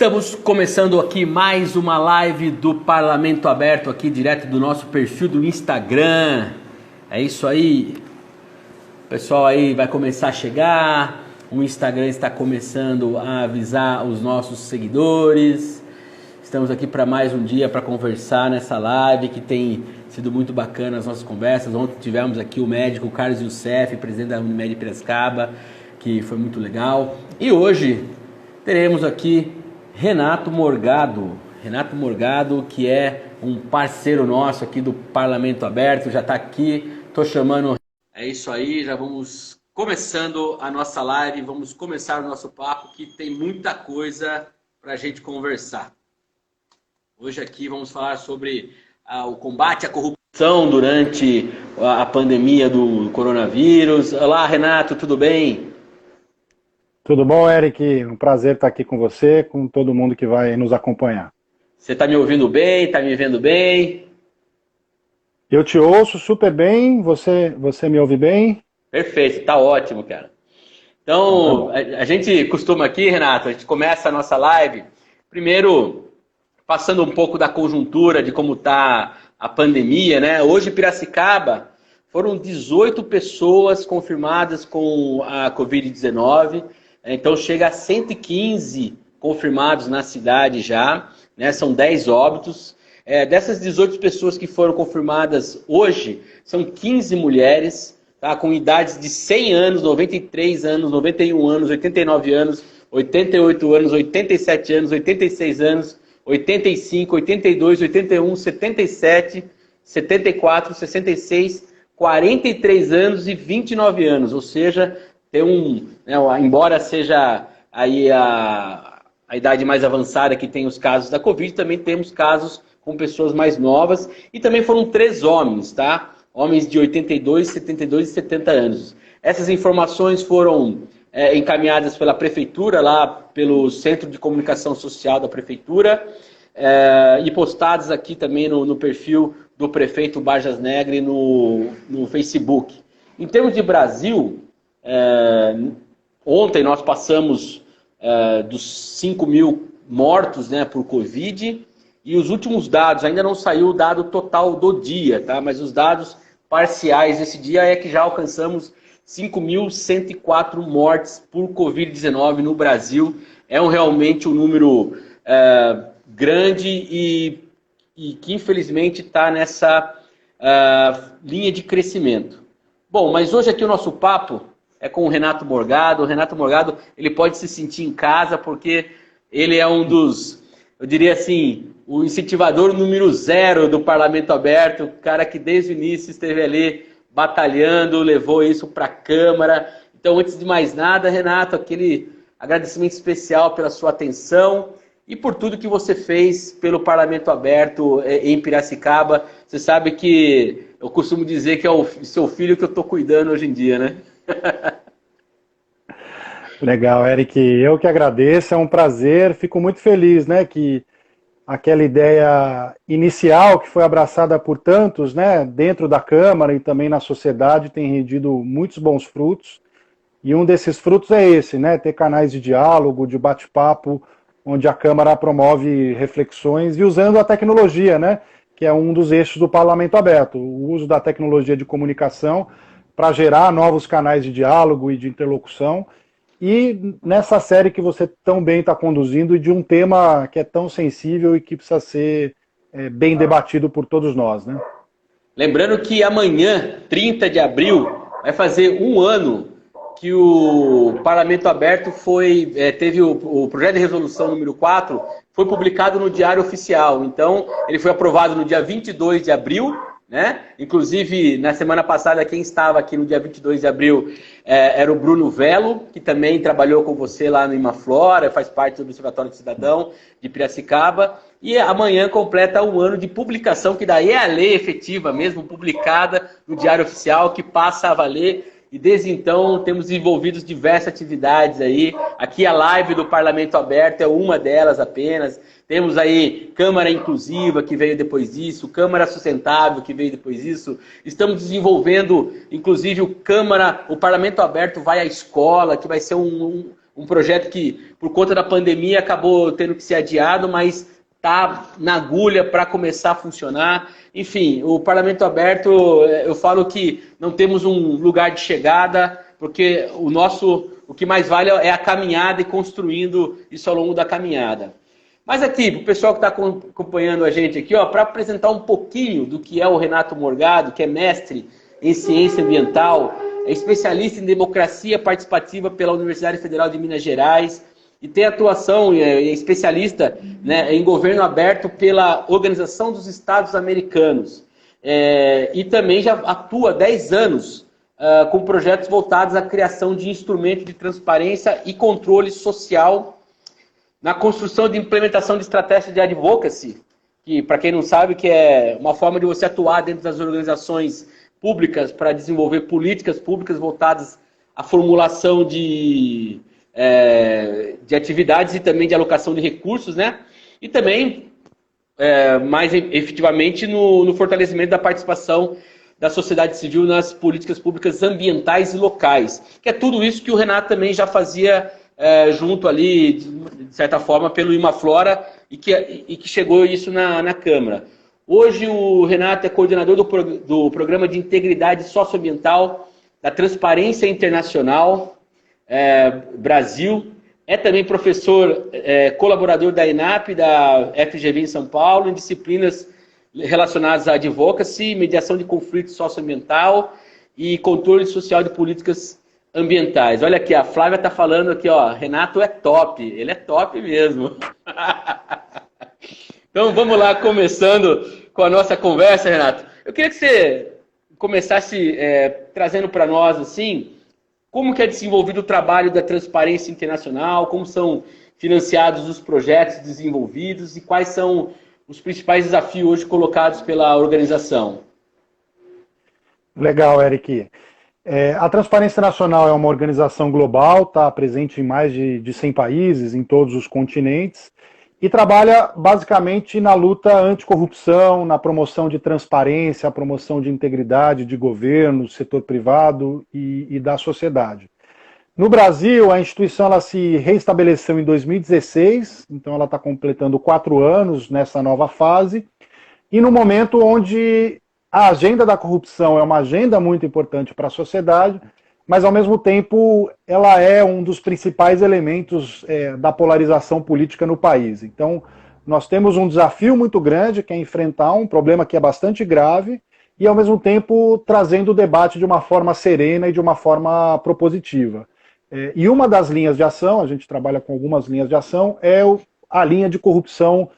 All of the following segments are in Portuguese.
Estamos começando aqui mais uma live do Parlamento Aberto aqui direto do nosso perfil do Instagram. É isso aí. O pessoal aí vai começar a chegar. O Instagram está começando a avisar os nossos seguidores. Estamos aqui para mais um dia para conversar nessa live que tem sido muito bacana as nossas conversas. Ontem tivemos aqui o médico Carlos Youssef, presidente da Unimed Piracicaba, que foi muito legal. E hoje teremos aqui Renato Morgado, que é um parceiro nosso aqui do Parlamento Aberto, já está aqui, estou chamando. É isso aí, já vamos começando a nossa live, vamos começar o nosso papo, que tem muita coisa para a gente conversar. Hoje aqui vamos falar sobre o combate à corrupção durante a pandemia do coronavírus. Olá, Renato, tudo bem? Tudo bom, Eric? Um prazer estar aqui com você, com todo mundo que vai nos acompanhar. Você está me ouvindo bem? Está me vendo bem? Eu te ouço super bem, você me ouve bem? Perfeito, está ótimo, cara. Então, a gente costuma aqui, Renato, a gente começa a nossa live, primeiro passando um pouco da conjuntura de como está a pandemia, né? Hoje, em Piracicaba, foram 18 pessoas confirmadas com a Covid-19, então chega a 115 confirmados na cidade já, né? São 10 óbitos. Dessas 18 pessoas que foram confirmadas hoje, são 15 mulheres, tá? Com idades de 100 anos, 93 anos, 91 anos, 89 anos, 88 anos, 87 anos, 86 anos, 85, 82, 81, 77, 74, 66, 43 anos e 29 anos, ou seja, tem embora seja aí a idade mais avançada que tem os casos da Covid, também temos casos com pessoas mais novas, e também foram 3 homens, tá? Homens de 82, 72 e 70 anos. Essas informações foram encaminhadas pela Prefeitura, lá pelo Centro de Comunicação Social da Prefeitura, e postadas aqui também no perfil do prefeito Barjas Negre no Facebook. Em termos de Brasil, ontem nós passamos dos 5 mil mortos, né, por Covid, e os últimos dados, ainda não saiu o dado total do dia, tá? Mas os dados parciais desse dia é que já alcançamos 5.104 mortes por Covid-19 no Brasil. Realmente um número grande e que infelizmente está nessa linha de crescimento. Bom, mas hoje aqui o nosso papo é com o Renato Morgado. O Renato Morgado, ele pode se sentir em casa porque ele é um dos, eu diria assim, o incentivador número 0 do Parlamento Aberto, o cara que desde o início esteve ali batalhando, levou isso para a Câmara. Então, antes de mais nada, Renato, aquele agradecimento especial pela sua atenção e por tudo que você fez pelo Parlamento Aberto em Piracicaba. Você sabe que eu costumo dizer que é o seu filho que eu estou cuidando hoje em dia, né? Legal, Eric. Eu que agradeço, é um prazer. Fico muito feliz, né, que aquela ideia inicial que foi abraçada por tantos, né, dentro da Câmara e também na sociedade, tem rendido muitos bons frutos. E um desses frutos é esse, né, ter canais de diálogo, de bate-papo, onde a Câmara promove reflexões e usando a tecnologia, né, que é um dos eixos do Parlamento Aberto, o uso da tecnologia de comunicação para gerar novos canais de diálogo e de interlocução. E nessa série que você tão bem está conduzindo e de um tema que é tão sensível e que precisa ser bem debatido por todos nós, né? Lembrando que amanhã, 30 de abril, vai fazer um ano que o Parlamento Aberto teve o projeto de resolução número 4, foi publicado no Diário Oficial. Então, ele foi aprovado no dia 22 de abril, né? Inclusive, na semana passada, quem estava aqui no dia 22 de abril era o Bruno Velo, que também trabalhou com você lá no Imaflora, faz parte do Observatório do Cidadão de Piracicaba. E amanhã completa um ano de publicação, que daí é a lei efetiva mesmo, publicada no Diário Oficial, que passa a valer. E desde então temos desenvolvido diversas atividades aí. Aqui a live do Parlamento Aberto é uma delas apenas. Temos aí Câmara Inclusiva, que veio depois disso, Câmara Sustentável, que veio depois disso. Estamos desenvolvendo, inclusive, o Parlamento Aberto vai à escola, que vai ser um um projeto que, por conta da pandemia, acabou tendo que ser adiado, mas está na agulha para começar a funcionar. Enfim, o Parlamento Aberto, eu falo que não temos um lugar de chegada, porque o que mais vale é a caminhada e construindo isso ao longo da caminhada. Mas aqui, para o pessoal que está acompanhando a gente aqui, para apresentar um pouquinho do que é o Renato Morgado, que é mestre em ciência ambiental, é especialista em democracia participativa pela Universidade Federal de Minas Gerais e tem atuação, é especialista, né, em governo aberto pela Organização dos Estados Americanos. E também já atua há 10 anos com projetos voltados à criação de instrumentos de transparência e controle social na construção de implementação de estratégias de advocacy, que, para quem não sabe, que é uma forma de você atuar dentro das organizações públicas para desenvolver políticas públicas voltadas à formulação de atividades e também de alocação de recursos, né? E também, mais efetivamente, no fortalecimento da participação da sociedade civil nas políticas públicas ambientais e locais, que é tudo isso que o Renato também já fazia junto ali, de certa forma, pelo Imaflora, e que chegou isso na Câmara. Hoje o Renato é coordenador do Programa de Integridade Socioambiental da Transparência Internacional Brasil, é também professor colaborador da ENAP, da FGV em São Paulo, em disciplinas relacionadas à advocacy, mediação de conflito socioambiental e controle social de políticas ambientais. Olha aqui, a Flávia está falando aqui, Renato é top, ele é top mesmo. Então vamos lá, começando com a nossa conversa, Renato. Eu queria que você começasse trazendo para nós, assim, como que é desenvolvido o trabalho da Transparência Internacional, como são financiados os projetos desenvolvidos e quais são os principais desafios hoje colocados pela organização. Legal, Eric. A Transparência Nacional é uma organização global, está presente em mais de 100 países, em todos os continentes, e trabalha basicamente na luta anticorrupção, na promoção de transparência, a promoção de integridade de governo, setor privado e da sociedade. No Brasil, a instituição ela se reestabeleceu em 2016, então ela está completando 4 anos nessa nova fase, e no momento onde a agenda da corrupção é uma agenda muito importante para a sociedade, mas ao mesmo tempo ela é um dos principais elementos da polarização política no país. Então nós temos um desafio muito grande, que é enfrentar um problema que é bastante grave, e ao mesmo tempo trazendo o debate de uma forma serena e de uma forma propositiva. E uma das linhas de ação, a gente trabalha com algumas linhas de ação, é a linha de corrupção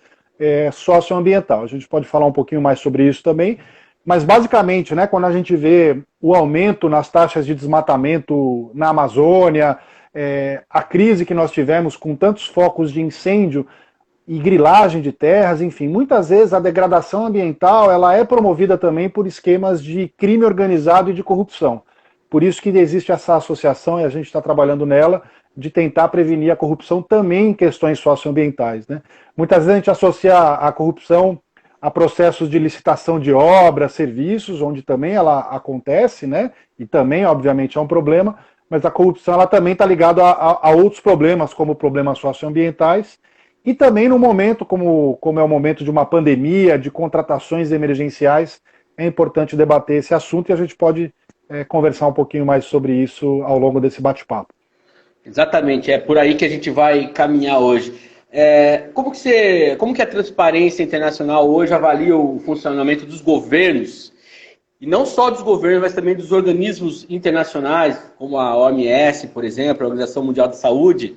socioambiental. A gente pode falar um pouquinho mais sobre isso também, mas basicamente, né, quando a gente vê o aumento nas taxas de desmatamento na Amazônia, a crise que nós tivemos com tantos focos de incêndio e grilagem de terras, enfim, muitas vezes a degradação ambiental ela é promovida também por esquemas de crime organizado e de corrupção. Por isso que existe essa associação, e a gente está trabalhando nela, de tentar prevenir a corrupção também em questões socioambientais, né? Muitas vezes a gente associa a corrupção a processos de licitação de obras, serviços, onde também ela acontece, né? E também, obviamente, é um problema, mas a corrupção ela também está ligada a outros problemas, como problemas socioambientais, e também no momento, como é o momento de uma pandemia, de contratações emergenciais, é importante debater esse assunto e a gente pode conversar um pouquinho mais sobre isso ao longo desse bate-papo. Exatamente, é por aí que a gente vai caminhar hoje. Como que a Transparência Internacional hoje avalia o funcionamento dos governos, e não só dos governos, mas também dos organismos internacionais, como a OMS, por exemplo, a Organização Mundial da Saúde?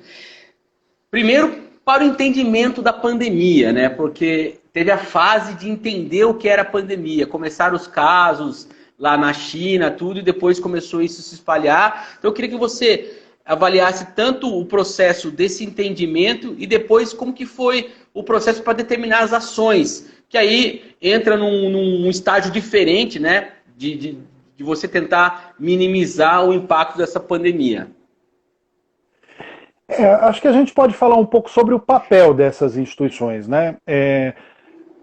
Primeiro, para o entendimento da pandemia, né? Porque teve a fase de entender o que era a pandemia, começaram os casos lá na China, tudo, e depois começou isso a se espalhar. Então eu queria que você avaliasse tanto o processo desse entendimento e depois como que foi o processo para determinar as ações, que aí entra num estágio diferente, né, de você tentar minimizar o impacto dessa pandemia. Acho que a gente pode falar um pouco sobre o papel dessas instituições, né?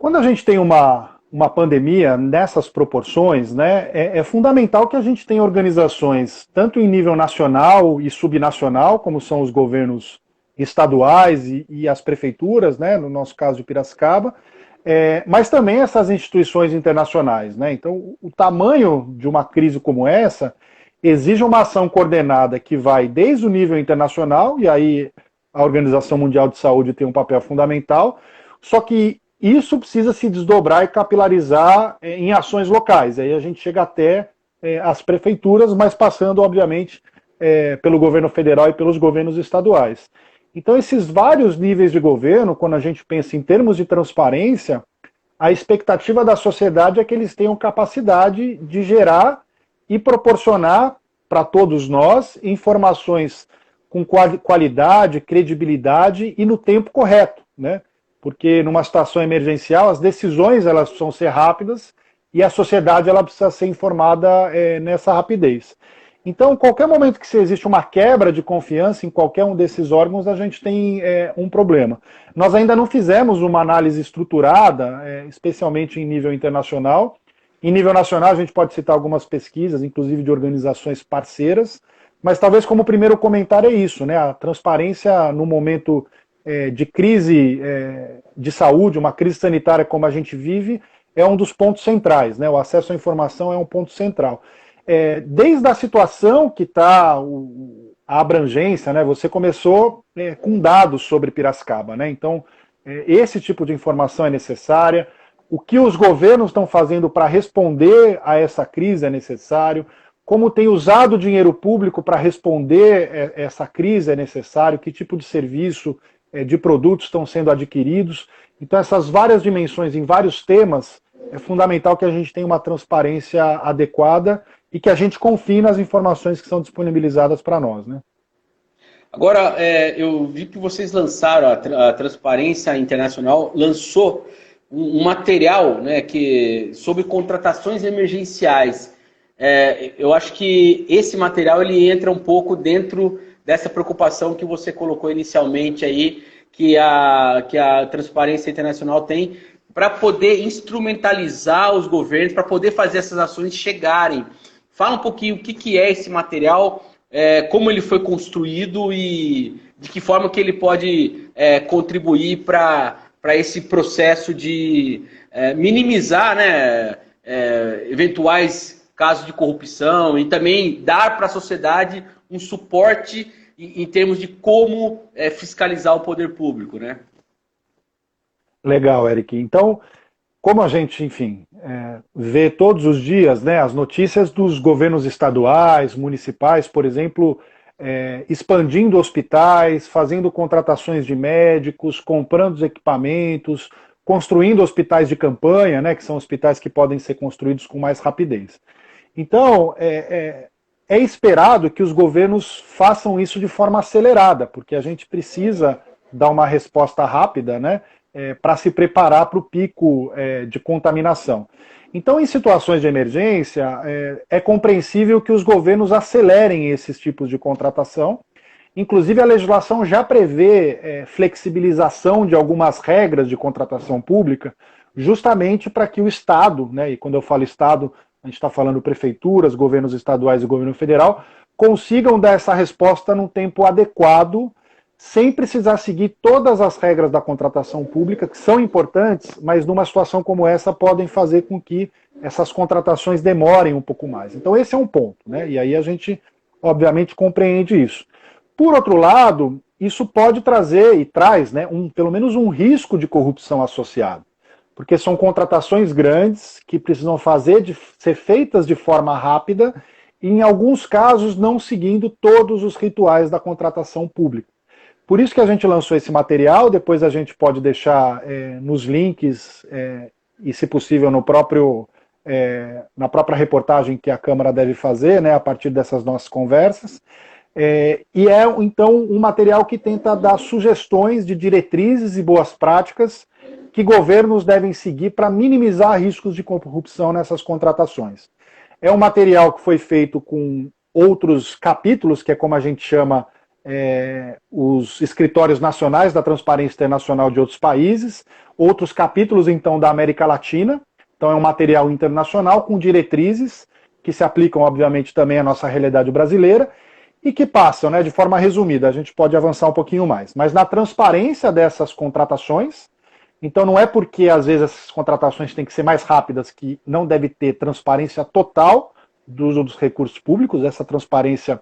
Quando a gente tem uma uma pandemia nessas proporções, né, é fundamental que a gente tenha organizações, tanto em nível nacional e subnacional, como são os governos estaduais e as prefeituras, né, no nosso caso de Piracicaba, mas também essas instituições internacionais, né? Então, o tamanho de uma crise como essa exige uma ação coordenada que vai desde o nível internacional, e aí a Organização Mundial de Saúde tem um papel fundamental, só que isso precisa se desdobrar e capilarizar em ações locais. Aí a gente chega até as prefeituras, mas passando, obviamente, pelo governo federal e pelos governos estaduais. Então, esses vários níveis de governo, quando a gente pensa em termos de transparência, a expectativa da sociedade é que eles tenham capacidade de gerar e proporcionar para todos nós informações com qualidade, credibilidade e no tempo correto, né? Porque numa situação emergencial as decisões elas precisam ser rápidas e a sociedade ela precisa ser informada nessa rapidez. Então, qualquer momento que existe uma quebra de confiança em qualquer um desses órgãos, a gente tem um problema. Nós ainda não fizemos uma análise estruturada, especialmente em nível internacional. Em nível nacional, a gente pode citar algumas pesquisas, inclusive de organizações parceiras, mas talvez como primeiro comentário é isso, né? A transparência no momento de crise de saúde, uma crise sanitária como a gente vive, é um dos pontos centrais, né? O acesso à informação é um ponto central. Desde a situação que está a abrangência, né? Você começou com dados sobre Piracicaba, né? Então, esse tipo de informação é necessária. O que os governos estão fazendo para responder a essa crise é necessário. Como tem usado o dinheiro público para responder essa crise é necessário. Que tipo de serviço, de produtos estão sendo adquiridos. Então, essas várias dimensões em vários temas, é fundamental que a gente tenha uma transparência adequada e que a gente confie nas informações que são disponibilizadas para nós, né? Agora, eu vi que vocês lançaram, a Transparência Internacional lançou um material, né, sobre contratações emergenciais. Eu acho que esse material ele entra um pouco dentro dessa preocupação que você colocou inicialmente aí, que a Transparência Internacional tem para poder instrumentalizar os governos, para poder fazer essas ações chegarem. Fala um pouquinho o que é esse material, como ele foi construído e de que forma que ele pode contribuir para esse processo de minimizar, né, eventuais casos de corrupção e também dar para a sociedade um suporte em termos de como fiscalizar o poder público, né? Legal, Eric. Então, como a gente, enfim, vê todos os dias, né, as notícias dos governos estaduais, municipais, por exemplo, expandindo hospitais, fazendo contratações de médicos, comprando os equipamentos, construindo hospitais de campanha, né, que são hospitais que podem ser construídos com mais rapidez. Então, é esperado que os governos façam isso de forma acelerada, porque a gente precisa dar uma resposta rápida, né, para se preparar para o pico de contaminação. Então, em situações de emergência, é compreensível que os governos acelerem esses tipos de contratação. Inclusive, a legislação já prevê flexibilização de algumas regras de contratação pública, justamente para que o Estado, né, e quando eu falo Estado, a gente está falando prefeituras, governos estaduais e governo federal, consigam dar essa resposta num tempo adequado, sem precisar seguir todas as regras da contratação pública, que são importantes, mas numa situação como essa podem fazer com que essas contratações demorem um pouco mais. Então esse é um ponto, né? E aí a gente, obviamente, compreende isso. Por outro lado, isso pode trazer, e traz, né, pelo menos um risco de corrupção associado, porque são contratações grandes que precisam ser feitas de forma rápida e, em alguns casos, não seguindo todos os rituais da contratação pública. Por isso que a gente lançou esse material, depois a gente pode deixar nos links e, se possível, na própria reportagem que a Câmara deve fazer, né, a partir dessas nossas conversas. E então, um material que tenta dar sugestões de diretrizes e boas práticas que governos devem seguir para minimizar riscos de corrupção nessas contratações. É um material que foi feito com outros capítulos, que é como a gente chama os escritórios nacionais da Transparência Internacional de outros países, outros capítulos, então, da América Latina. Então é um material internacional com diretrizes que se aplicam, obviamente, também à nossa realidade brasileira e que passam, né, de forma resumida. A gente pode avançar um pouquinho mais. Mas na transparência dessas contratações, então não é porque às vezes essas contratações têm que ser mais rápidas que não deve ter transparência total do uso dos recursos públicos, essa transparência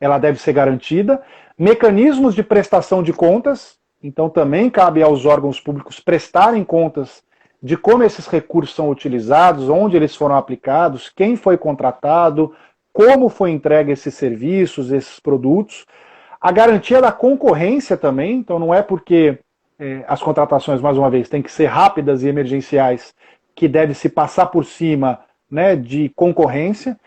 ela deve ser garantida. Mecanismos de prestação de contas, então também cabe aos órgãos públicos prestarem contas de como esses recursos são utilizados, onde eles foram aplicados, quem foi contratado, como foi entregue esses serviços, esses produtos. A garantia da concorrência também, então não é porque as contratações, mais uma vez, têm que ser rápidas e emergenciais, que deve se passar por cima, né, de concorrência.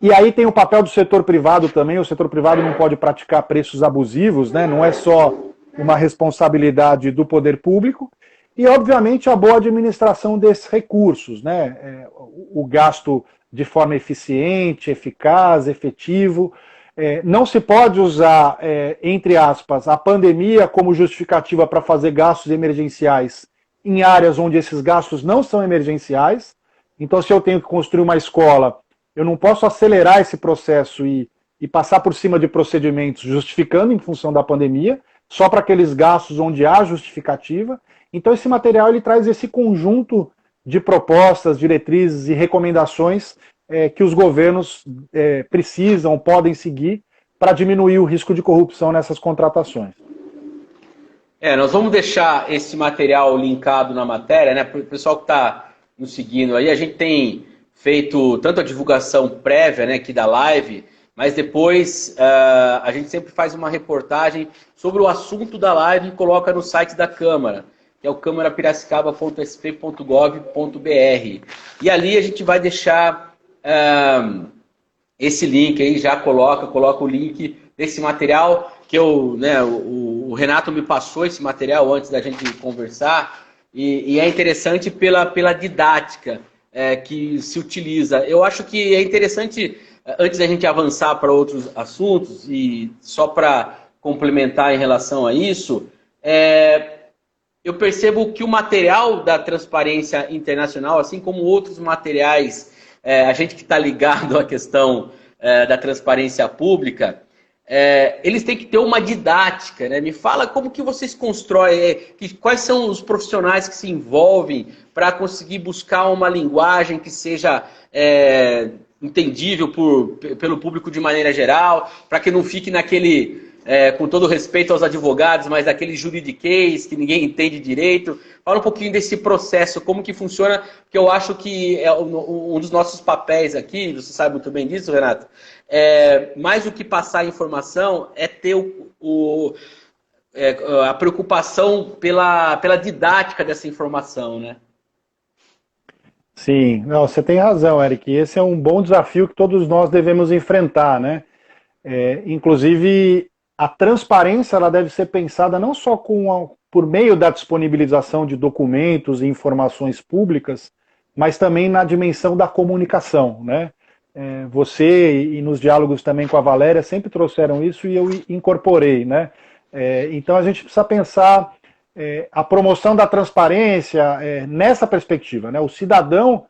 E aí tem o papel do setor privado também, o setor privado não pode praticar preços abusivos, né, não é só uma responsabilidade do poder público. E, obviamente, a boa administração desses recursos, né? O gasto de forma eficiente, eficaz, efetivo. Não se pode usar, entre aspas, a pandemia como justificativa para fazer gastos emergenciais em áreas onde esses gastos não são emergenciais. Então, se eu tenho que construir uma escola, eu não posso acelerar esse processo e passar por cima de procedimentos justificando em função da pandemia, só para aqueles gastos onde há justificativa. Então esse material ele traz esse conjunto de propostas, diretrizes e recomendações que os governos precisam, podem seguir para diminuir o risco de corrupção nessas contratações. Nós vamos deixar esse material linkado na matéria, né? Para o pessoal que está nos seguindo aí, a gente tem feito tanto a divulgação prévia, né, aqui da live, mas depois a gente sempre faz uma reportagem sobre o assunto da live e coloca no site da Câmara, que é o câmarapiracicaba.sp.gov.br. E ali a gente vai deixar esse link aí, já coloca o link desse material, que o Renato me passou esse material antes da gente conversar, e é interessante pela didática que se utiliza. Eu acho que é interessante, antes da gente avançar para outros assuntos, e só para complementar em relação a isso, eu percebo que o material da Transparência Internacional, assim como outros materiais, a gente que está ligado à questão da transparência pública, eles têm que ter uma didática, né? Me fala como que vocês constroem, quais são os profissionais que se envolvem para conseguir buscar uma linguagem que seja entendível pelo público de maneira geral, para que não fique naquele... com todo respeito aos advogados, mas daquele juridiquês que ninguém entende direito. Fala um pouquinho desse processo, como que funciona, porque eu acho que um dos nossos papéis aqui, você sabe muito bem disso, Renato, mais do que passar a informação, é ter a preocupação pela didática dessa informação, né? Sim, não, você tem razão, Eric. Esse é um bom desafio que todos nós devemos enfrentar, né? Inclusive, a transparência ela deve ser pensada não só por meio da disponibilização de documentos e informações públicas, mas também na dimensão da comunicação, né? Você e nos diálogos também com a Valéria sempre trouxeram isso e eu incorporei, né? Então a gente precisa pensar a promoção da transparência nessa perspectiva, né? O cidadão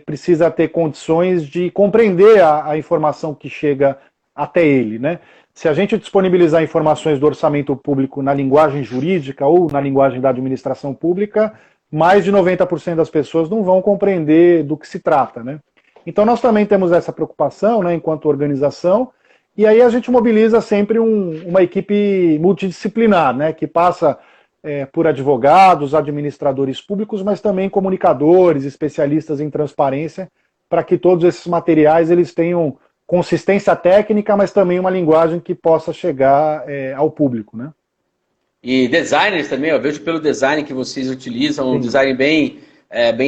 precisa ter condições de compreender a informação que chega até ele, né? Se a gente disponibilizar informações do orçamento público na linguagem jurídica ou na linguagem da administração pública, mais de 90% das pessoas não vão compreender do que se trata, né? Então nós também temos essa preocupação, né, enquanto organização, e aí a gente mobiliza sempre uma equipe multidisciplinar, né, que passa por advogados, administradores públicos, mas também comunicadores, especialistas em transparência, para que todos esses materiais eles tenham consistência técnica, mas também uma linguagem que possa chegar ao público, né? E designers também, eu vejo pelo design que vocês utilizam, um design bem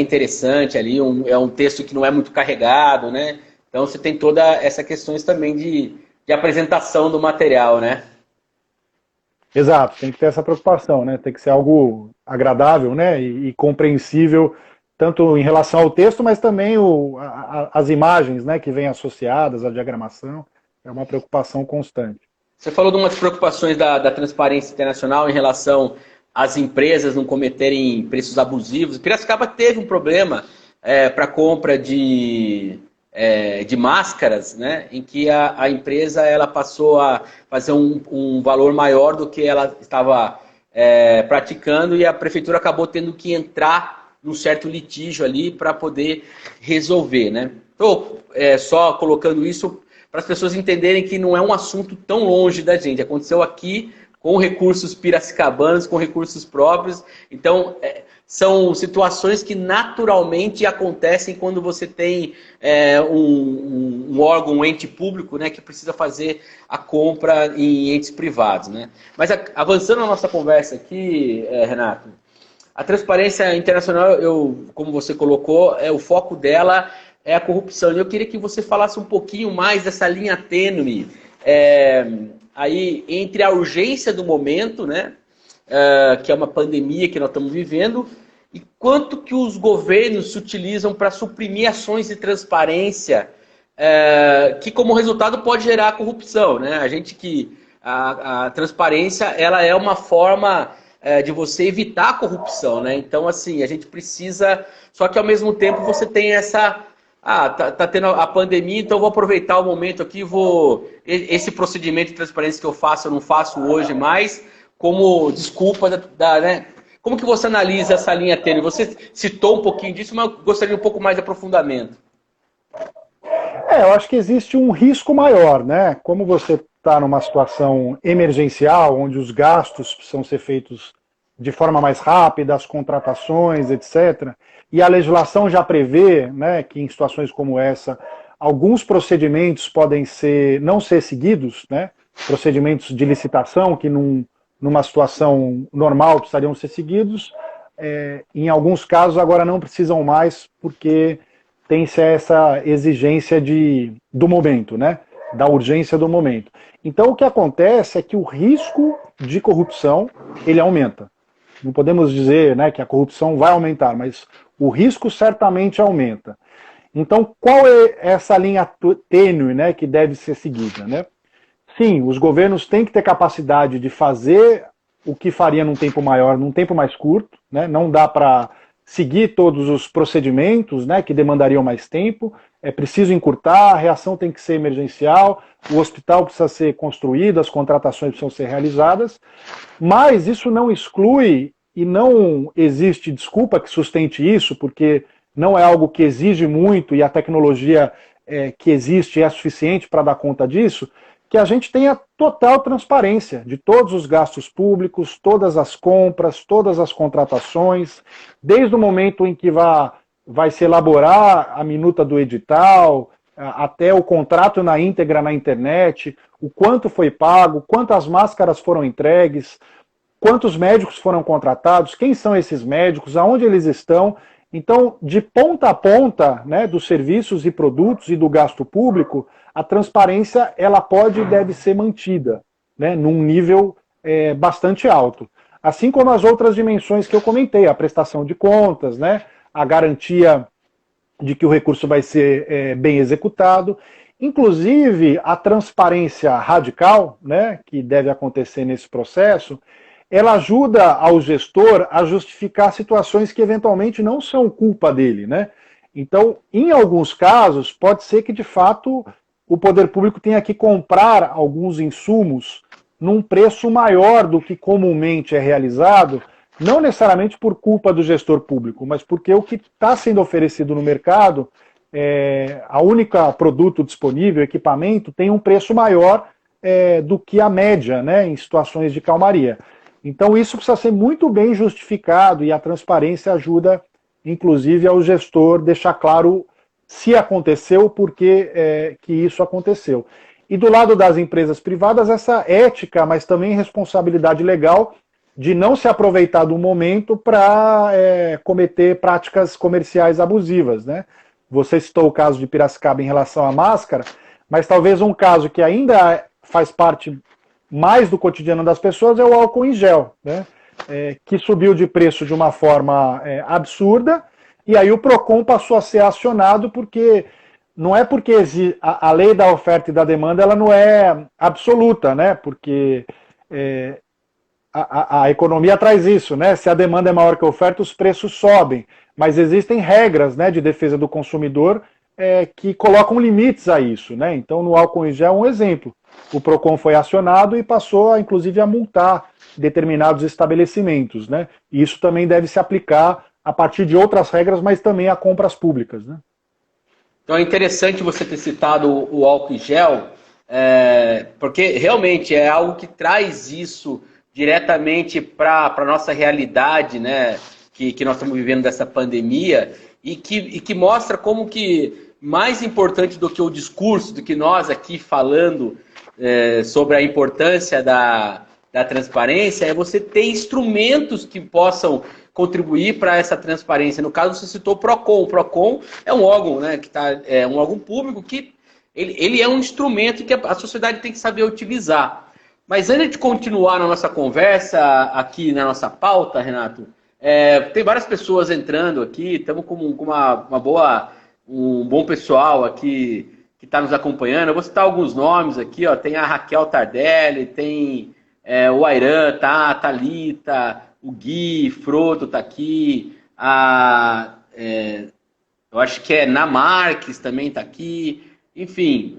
interessante ali, é um texto que não é muito carregado, né? Então você tem toda essa questões também de apresentação do material, né? Exato, tem que ter essa preocupação, né? Tem que ser algo agradável, né? E compreensível, tanto em relação ao texto, mas também as imagens, né, que vêm associadas à diagramação. É uma preocupação constante. Você falou de umas preocupações da Transparência Internacional em relação às empresas não cometerem preços abusivos. Piracicaba teve um problema para compra de máscaras, né, em que a empresa ela passou a fazer um valor maior do que ela estava praticando, e a prefeitura acabou tendo que entrar num certo litígio ali para poder resolver, né? Estou só colocando isso para as pessoas entenderem que não é um assunto tão longe da gente. Aconteceu aqui com recursos piracicabanos, com recursos próprios. Então, são situações que naturalmente acontecem quando você tem um órgão, um ente público, né, que precisa fazer a compra em entes privados, né? Mas avançando na nossa conversa aqui, Renato, a transparência internacional, como você colocou, o foco dela é a corrupção. E eu queria que você falasse um pouquinho mais dessa linha tênue aí entre a urgência do momento, né, que é uma pandemia que nós estamos vivendo, e quanto que os governos se utilizam para suprimir ações de transparência que, como resultado, pode gerar corrupção, né? A transparência ela é uma forma de você evitar a corrupção, né? Então, assim, a gente precisa... Só que, ao mesmo tempo, você tem essa... tá tendo a pandemia, então eu vou aproveitar o momento aqui, esse procedimento de transparência que eu faço, eu não faço hoje mais, como desculpa né? Como que você analisa essa linha tênue? Você citou um pouquinho disso, mas eu gostaria de um pouco mais de aprofundamento. Eu acho que existe um risco maior, né? Como você está numa situação emergencial, onde os gastos precisam ser feitos de forma mais rápida, as contratações, etc., e a legislação já prevê, né, que em situações como essa, alguns procedimentos podem não ser seguidos, né, procedimentos de licitação que numa situação normal precisariam ser seguidos, em alguns casos agora não precisam mais, porque tem-se essa exigência do momento, né, da urgência do momento. Então o que acontece é que o risco de corrupção ele aumenta. Não podemos dizer, né, que a corrupção vai aumentar, mas o risco certamente aumenta. Então, qual é essa linha tênue, né, que deve ser seguida, né? Sim, os governos têm que ter capacidade de fazer o que faria num tempo maior, num tempo mais curto, né? Não dá para seguir todos os procedimentos, né, que demandariam mais tempo. É preciso encurtar, a reação tem que ser emergencial, o hospital precisa ser construído, as contratações precisam ser realizadas, mas isso não exclui e não existe desculpa que sustente isso, porque não é algo que exige muito e a tecnologia que existe é suficiente para dar conta disso, que a gente tenha total transparência de todos os gastos públicos, todas as compras, todas as contratações, desde o momento em que vai se elaborar a minuta do edital, até o contrato na íntegra na internet, o quanto foi pago, quantas máscaras foram entregues, quantos médicos foram contratados, quem são esses médicos, aonde eles estão. Então, de ponta a ponta, né, dos serviços e produtos e do gasto público, a transparência ela pode e deve ser mantida, né, num nível bastante alto. Assim como as outras dimensões que eu comentei, a prestação de contas, né, a garantia de que o recurso vai ser bem executado, inclusive a transparência radical, né, que deve acontecer nesse processo, ela ajuda ao gestor a justificar situações que eventualmente não são culpa dele, né? Então, em alguns casos, pode ser que de fato o poder público tenha que comprar alguns insumos num preço maior do que comumente é realizado, não necessariamente por culpa do gestor público, mas porque o que está sendo oferecido no mercado, a única produto disponível, equipamento, tem um preço maior do que a média, né, em situações de calmaria. Então isso precisa ser muito bem justificado e a transparência ajuda, inclusive, ao gestor deixar claro se aconteceu, por que isso aconteceu. E do lado das empresas privadas, essa ética, mas também responsabilidade legal de não se aproveitar do momento para cometer práticas comerciais abusivas, né? Você citou o caso de Piracicaba em relação à máscara, mas talvez um caso que ainda faz parte mais do cotidiano das pessoas é o álcool em gel, né? Que subiu de preço de uma forma absurda, e aí o PROCON passou a ser acionado porque não é porque a lei da oferta e da demanda ela não é absoluta, né? Porque a economia traz isso, né? Se a demanda é maior que a oferta, os preços sobem. Mas existem regras, né, de defesa do consumidor que colocam limites a isso, né? Então, no álcool em gel, um exemplo. O PROCON foi acionado e passou, inclusive, a multar determinados estabelecimentos, né? E isso também deve se aplicar a partir de outras regras, mas também a compras públicas, né? Então é interessante você ter citado o álcool em gel, porque realmente é algo que traz isso diretamente para a nossa realidade, né, que nós estamos vivendo dessa pandemia, e que mostra como que mais importante do que o discurso, do que nós aqui falando sobre a importância da transparência, é você ter instrumentos que possam contribuir para essa transparência. No caso, você citou o PROCON. O PROCON é um órgão, né, é um órgão público que ele é um instrumento que a sociedade tem que saber utilizar. Mas antes de continuar na nossa conversa, aqui na nossa pauta, Renato, tem várias pessoas entrando aqui, estamos com um bom pessoal aqui que está nos acompanhando. Eu vou citar alguns nomes aqui, ó. Tem a Raquel Tardelli, tem o Airan, tá, a Thalita, o Gui, Frodo tá aqui, eu acho que Na Marques também tá aqui, enfim,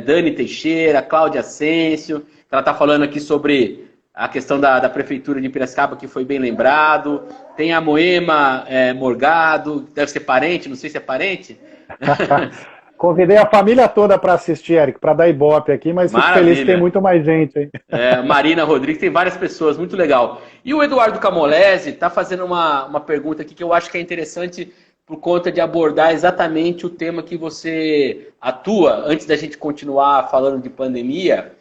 Dani Teixeira, Cláudia Ascencio, ela tá falando aqui sobre a questão da Prefeitura de Piracicaba, que foi bem lembrado, tem a Moema Morgado, deve ser parente, não sei se é parente. Convidei a família toda para assistir, Eric, para dar ibope aqui, mas fico feliz que tem muito mais gente, hein? Marina Rodrigues, tem várias pessoas, muito legal. E o Eduardo Camolese está fazendo uma pergunta aqui que eu acho que é interessante por conta de abordar exatamente o tema que você atua, antes da gente continuar falando de pandemia.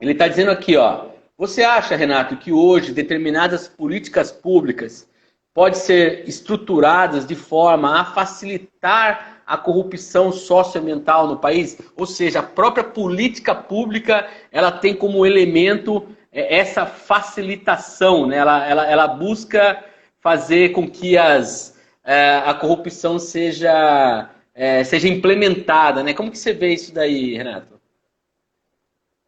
Ele está dizendo aqui, ó, você acha, Renato, que hoje determinadas políticas públicas podem ser estruturadas de forma a facilitar a corrupção socioambiental no país? Ou seja, a própria política pública ela tem como elemento essa facilitação, né? Ela busca fazer com que a corrupção seja implementada, né? Como que você vê isso daí, Renato?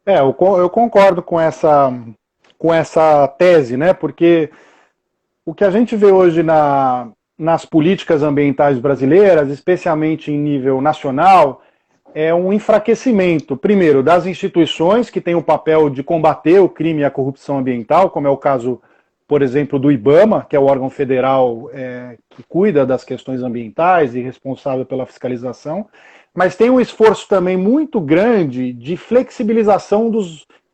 Eu concordo com essa tese, né? Porque o que a gente vê hoje nas políticas ambientais brasileiras, especialmente em nível nacional, é um enfraquecimento, primeiro, das instituições que têm o papel de combater o crime e a corrupção ambiental, como é o caso, por exemplo, do IBAMA, que é o órgão federal que cuida das questões ambientais e responsável pela fiscalização, mas tem um esforço também muito grande de flexibilização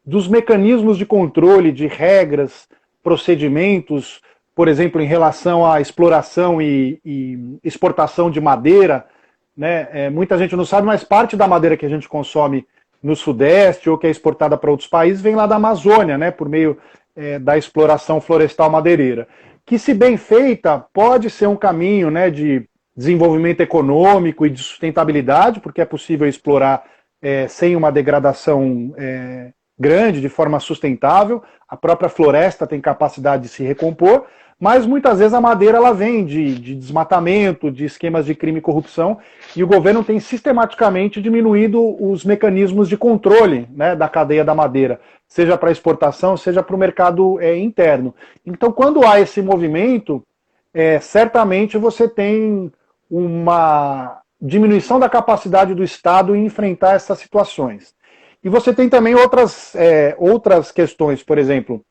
dos mecanismos de controle, de regras, procedimentos, por exemplo, em relação à exploração e exportação de madeira, né? Muita gente não sabe, mas parte da madeira que a gente consome no Sudeste ou que é exportada para outros países vem lá da Amazônia, né? Por meio da exploração florestal madeireira, que, se bem feita, pode ser um caminho, né, de desenvolvimento econômico e de sustentabilidade, porque é possível explorar sem uma degradação grande, de forma sustentável. A própria floresta tem capacidade de se recompor, mas muitas vezes a madeira ela vem de desmatamento, de esquemas de crime e corrupção, e o governo tem sistematicamente diminuído os mecanismos de controle, né, da cadeia da madeira, seja para exportação, seja para o mercado interno. Então, quando há esse movimento, certamente você tem uma diminuição da capacidade do Estado em enfrentar essas situações. E você tem também outras questões, por exemplo,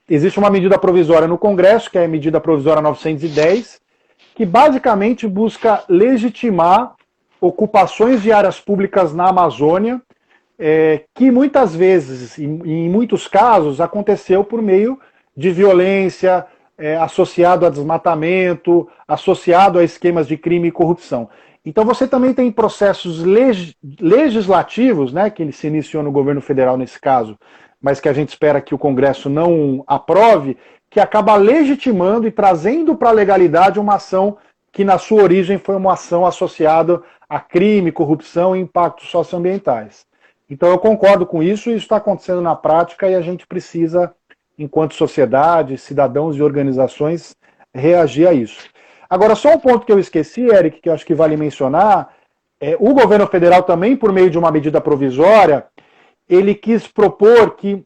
existe uma medida provisória no Congresso, que é a medida provisória 910, que basicamente busca legitimar ocupações de áreas públicas na Amazônia, que muitas vezes, em muitos casos, aconteceu por meio de violência, associado a desmatamento, associado a esquemas de crime e corrupção. Então você também tem processos legislativos, né, que se iniciou no governo federal nesse caso, mas que a gente espera que o Congresso não aprove, que acaba legitimando e trazendo para a legalidade uma ação que na sua origem foi uma ação associada a crime, corrupção e impactos socioambientais. Então eu concordo com isso, isso está acontecendo na prática e a gente precisa, enquanto sociedade, cidadãos e organizações, reagir a isso. Agora, só um ponto que eu esqueci, Eric, que eu acho que vale mencionar, o governo federal também, por meio de uma medida provisória, ele quis propor que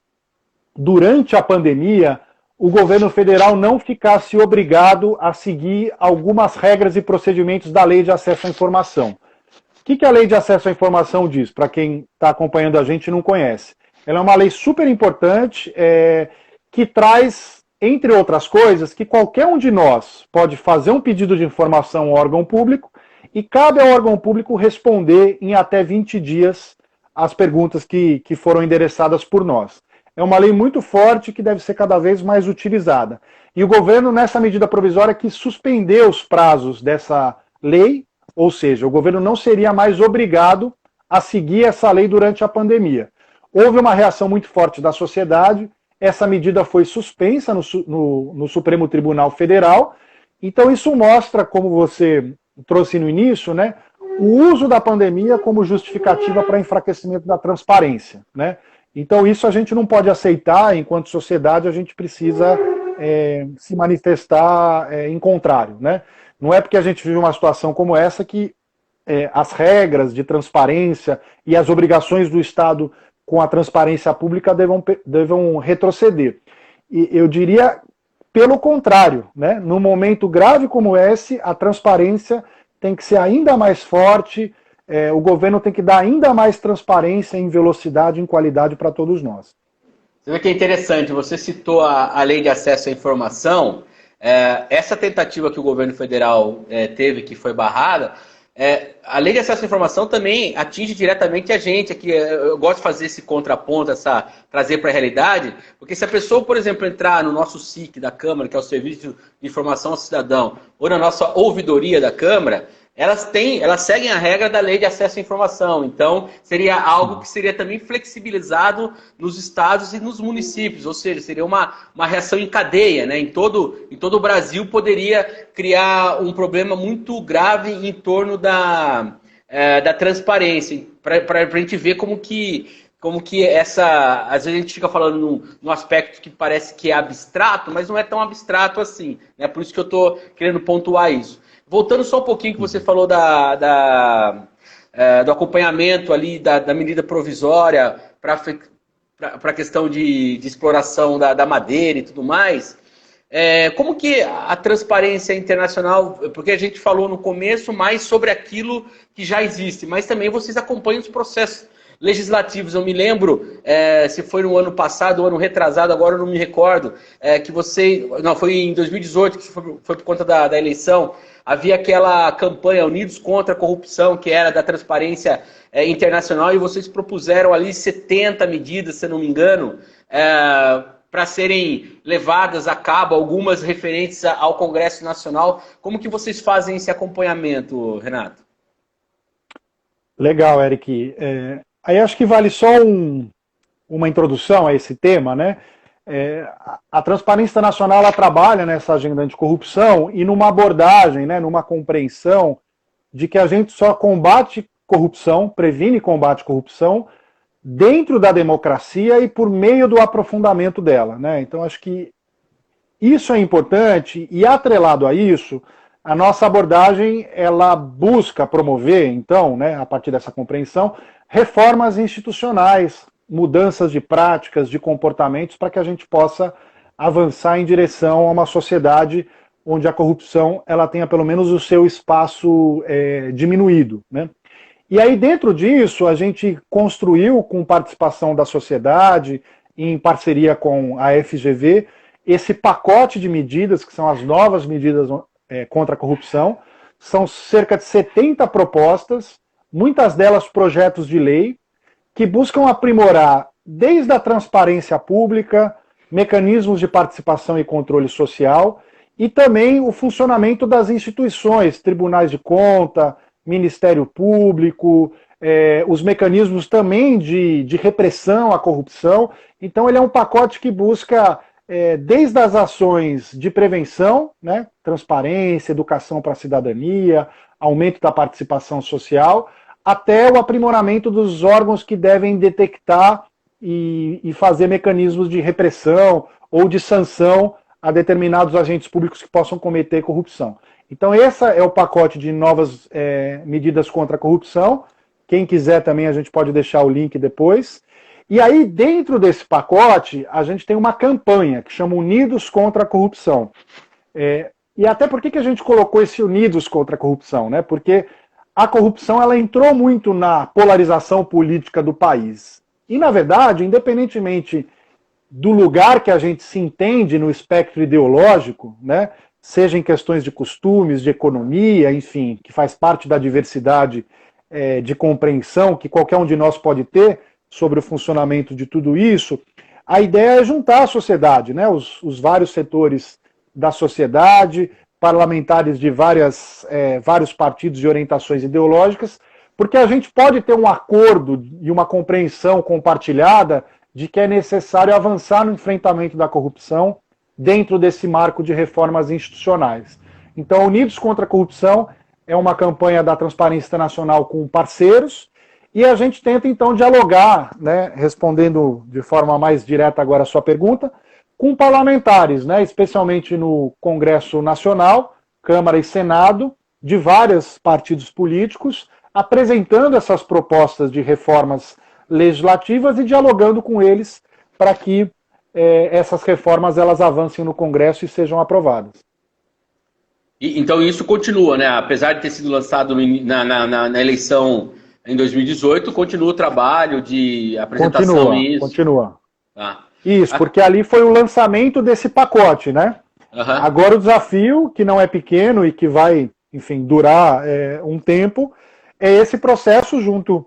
durante a pandemia, o governo federal não ficasse obrigado a seguir algumas regras e procedimentos da Lei de Acesso à Informação. O que a Lei de Acesso à Informação diz, para quem está acompanhando a gente e não conhece? Ela é uma lei super importante que traz, entre outras coisas, que qualquer um de nós pode fazer um pedido de informação ao órgão público e cabe ao órgão público responder em até 20 dias as perguntas que foram endereçadas por nós. É uma lei muito forte que deve ser cada vez mais utilizada. E o governo, nessa medida provisória, que suspendeu os prazos dessa lei, ou seja, o governo não seria mais obrigado a seguir essa lei durante a pandemia. Houve uma reação muito forte da sociedade, essa medida foi suspensa no Supremo Tribunal Federal, então isso mostra, como você trouxe no início, né, o uso da pandemia como justificativa para enfraquecimento da transparência, né? Então isso a gente não pode aceitar, enquanto sociedade a gente precisa se manifestar em contrário, né? Não é porque a gente vive uma situação como essa que as regras de transparência e as obrigações do Estado com a transparência pública devam retroceder. E eu diria pelo contrário, né? Num momento grave como esse, a transparência tem que ser ainda mais forte, o governo tem que dar ainda mais transparência em velocidade e em qualidade para todos nós. Você vê que é interessante, você citou a Lei de Acesso à Informação, essa tentativa que o governo federal teve, que foi barrada, a Lei de Acesso à Informação também atinge diretamente a gente. Aqui, eu gosto de fazer esse contraponto, trazer para a realidade, porque se a pessoa, por exemplo, entrar no nosso SIC da Câmara, que é o Serviço de Informação ao Cidadão, ou na nossa ouvidoria da Câmara, elas seguem a regra da Lei de Acesso à Informação. Então, seria algo que seria também flexibilizado nos estados e nos municípios, ou seja, seria uma reação em cadeia, né? Em todo o Brasil poderia criar um problema muito grave em torno da transparência, para a gente ver como que às vezes a gente fica falando num aspecto que parece que é abstrato, mas não é tão abstrato assim, né? Por isso que eu estou querendo pontuar isso. Voltando só um pouquinho que você falou do acompanhamento ali da medida provisória para a questão de exploração da madeira e tudo mais, como que a transparência internacional, porque a gente falou no começo mais sobre aquilo que já existe, mas também vocês acompanham os processos legislativos. Eu me lembro, se foi no ano passado ou ano retrasado, agora eu não me recordo, que não, foi em 2018, que foi por conta da eleição, havia aquela campanha Unidos contra a Corrupção, que era da transparência internacional, e vocês propuseram ali 70 medidas, se não me engano, para serem levadas a cabo, algumas referentes ao Congresso Nacional. Como que vocês fazem esse acompanhamento, Renato? Legal, Eric. Aí acho que vale só uma introdução a esse tema, né? A Transparência Nacional ela trabalha nessa agenda anticorrupção e numa abordagem, né, numa compreensão de que a gente só combate corrupção, previne e combate corrupção dentro da democracia e por meio do aprofundamento dela, né? Então acho que isso é importante e atrelado a isso, a nossa abordagem ela busca promover, então, né, a partir dessa compreensão, reformas institucionais, mudanças de práticas, de comportamentos, para que a gente possa avançar em direção a uma sociedade onde a corrupção ela tenha pelo menos o seu espaço diminuído, né? E aí dentro disso a gente construiu com participação da sociedade, em parceria com a FGV, esse pacote de medidas, que são as novas medidas contra a corrupção. São cerca de 70 propostas, muitas delas projetos de lei, que buscam aprimorar desde a transparência pública, mecanismos de participação e controle social, e também o funcionamento das instituições, tribunais de conta, Ministério Público, os mecanismos também de repressão à corrupção. Então ele é um pacote que busca, desde as ações de prevenção, né, transparência, educação para a cidadania, aumento da participação social, até o aprimoramento dos órgãos que devem detectar e fazer mecanismos de repressão ou de sanção a determinados agentes públicos que possam cometer corrupção. Então esse é o pacote de novas medidas contra a corrupção. Quem quiser também a gente pode deixar o link depois. E aí, dentro desse pacote, a gente tem uma campanha que chama Unidos contra a Corrupção. E até por que a gente colocou esse Unidos contra a Corrupção? Né? Porque a corrupção ela entrou muito na polarização política do país. E, na verdade, independentemente do lugar que a gente se entende no espectro ideológico, né, seja em questões de costumes, de economia, enfim, que faz parte da diversidade de compreensão que qualquer um de nós pode ter sobre o funcionamento de tudo isso, a ideia é juntar a sociedade, né, os vários setores da sociedade, parlamentares de vários partidos e orientações ideológicas, porque a gente pode ter um acordo e uma compreensão compartilhada de que é necessário avançar no enfrentamento da corrupção dentro desse marco de reformas institucionais. Então, Unidos contra a Corrupção é uma campanha da Transparência Internacional com parceiros, e a gente tenta, então, dialogar, né, respondendo de forma mais direta agora a sua pergunta, com parlamentares, né, especialmente no Congresso Nacional, Câmara e Senado, de vários partidos políticos, apresentando essas propostas de reformas legislativas e dialogando com eles para que essas reformas elas avancem no Congresso e sejam aprovadas. Então isso continua, né? Apesar de ter sido lançado na eleição em 2018, continua o trabalho de apresentação e isso. Continua. Isso, porque ali foi o lançamento desse pacote, né? Uhum. Agora o desafio, que não é pequeno e que vai, enfim, durar um tempo, é esse processo junto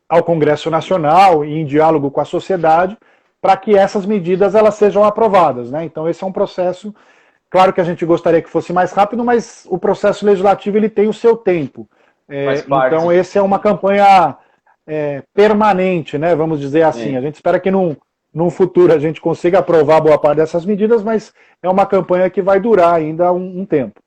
ao Congresso Nacional e em diálogo com a sociedade para que essas medidas elas sejam aprovadas, né? Então esse é um processo, claro que a gente gostaria que fosse mais rápido, mas o processo legislativo ele tem o seu tempo. Então esse é uma campanha permanente, né? Vamos dizer assim. A gente espera que num futuro a gente consiga aprovar boa parte dessas medidas, mas é uma campanha que vai durar ainda um tempo.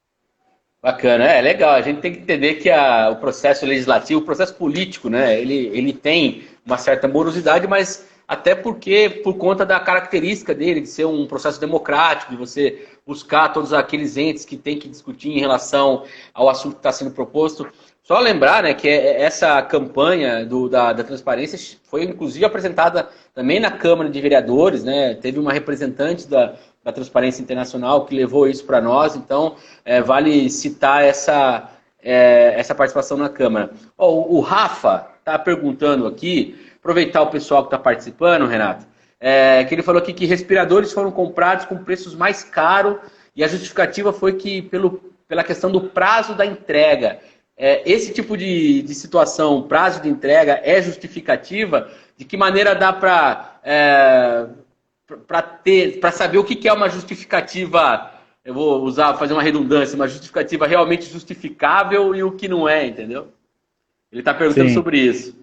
Bacana, legal. A gente tem que entender que o processo legislativo, o processo político, né, ele tem uma certa morosidade, mas até porque, por conta da característica dele, de ser um processo democrático, de você buscar todos aqueles entes que tem que discutir em relação ao assunto que está sendo proposto. Só lembrar, né, que essa campanha da transparência foi, inclusive, apresentada também na Câmara de Vereadores, né, teve uma representante da Transparência Internacional que levou isso para nós, então vale citar essa participação na Câmara. O Rafa está perguntando aqui, aproveitar o pessoal que está participando, Renato, que ele falou aqui que respiradores foram comprados com preços mais caros e a justificativa foi que pela questão do prazo da entrega. Esse tipo de situação, prazo de entrega, é justificativa? De que maneira dá para saber o que é uma justificativa, eu vou fazer uma redundância, uma justificativa realmente justificável e o que não é, entendeu? Ele está perguntando sobre isso.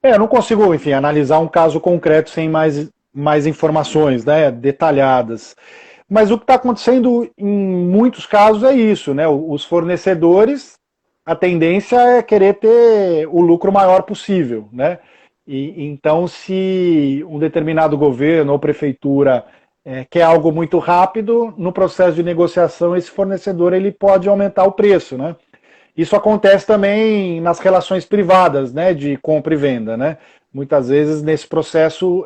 Eu não consigo, enfim, analisar um caso concreto sem mais informações, né, detalhadas. Mas o que está acontecendo em muitos casos é isso, né? Os fornecedores, a tendência é querer ter o lucro maior possível, né? E então, se um determinado governo ou prefeitura quer algo muito rápido, no processo de negociação, esse fornecedor ele pode aumentar o preço, né? Isso acontece também nas relações privadas, né, de compra e venda, né? Muitas vezes nesse processo,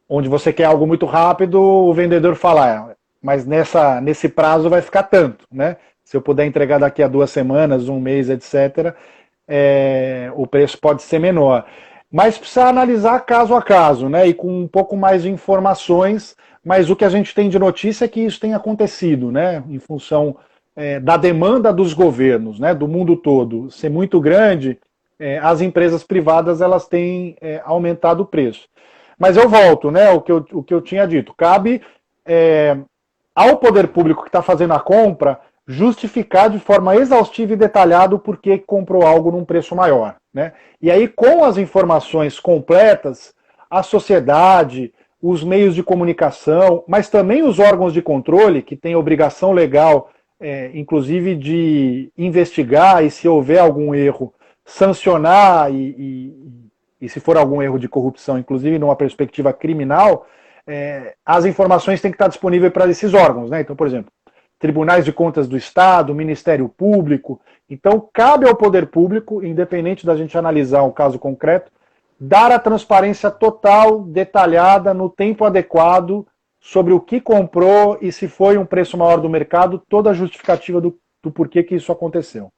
onde você quer algo muito rápido, o vendedor fala, mas nesse prazo vai ficar tanto, né? Se eu puder entregar daqui a 2 semanas, 1 mês, etc., o preço pode ser menor. Mas precisa analisar caso a caso, né? E com um pouco mais de informações, mas o que a gente tem de notícia é que isso tem acontecido, né? Em função da demanda dos governos, né, do mundo todo, ser muito grande, as empresas privadas elas têm aumentado o preço. Mas eu volto, né, o que eu tinha dito, cabe ao poder público que está fazendo a compra justificar de forma exaustiva e detalhada o porquê comprou algo num preço maior, né? E aí, com as informações completas, a sociedade, os meios de comunicação, mas também os órgãos de controle, que têm obrigação legal inclusive de investigar e, se houver algum erro, sancionar e se for algum erro de corrupção, inclusive numa perspectiva criminal, as informações têm que estar disponíveis para esses órgãos, né? Então, por exemplo, tribunais de contas do Estado, Ministério Público. Então, cabe ao poder público, independente da gente analisar um caso concreto, dar a transparência total, detalhada, no tempo adequado, sobre o que comprou e se foi um preço maior do mercado, toda a justificativa do porquê que isso aconteceu.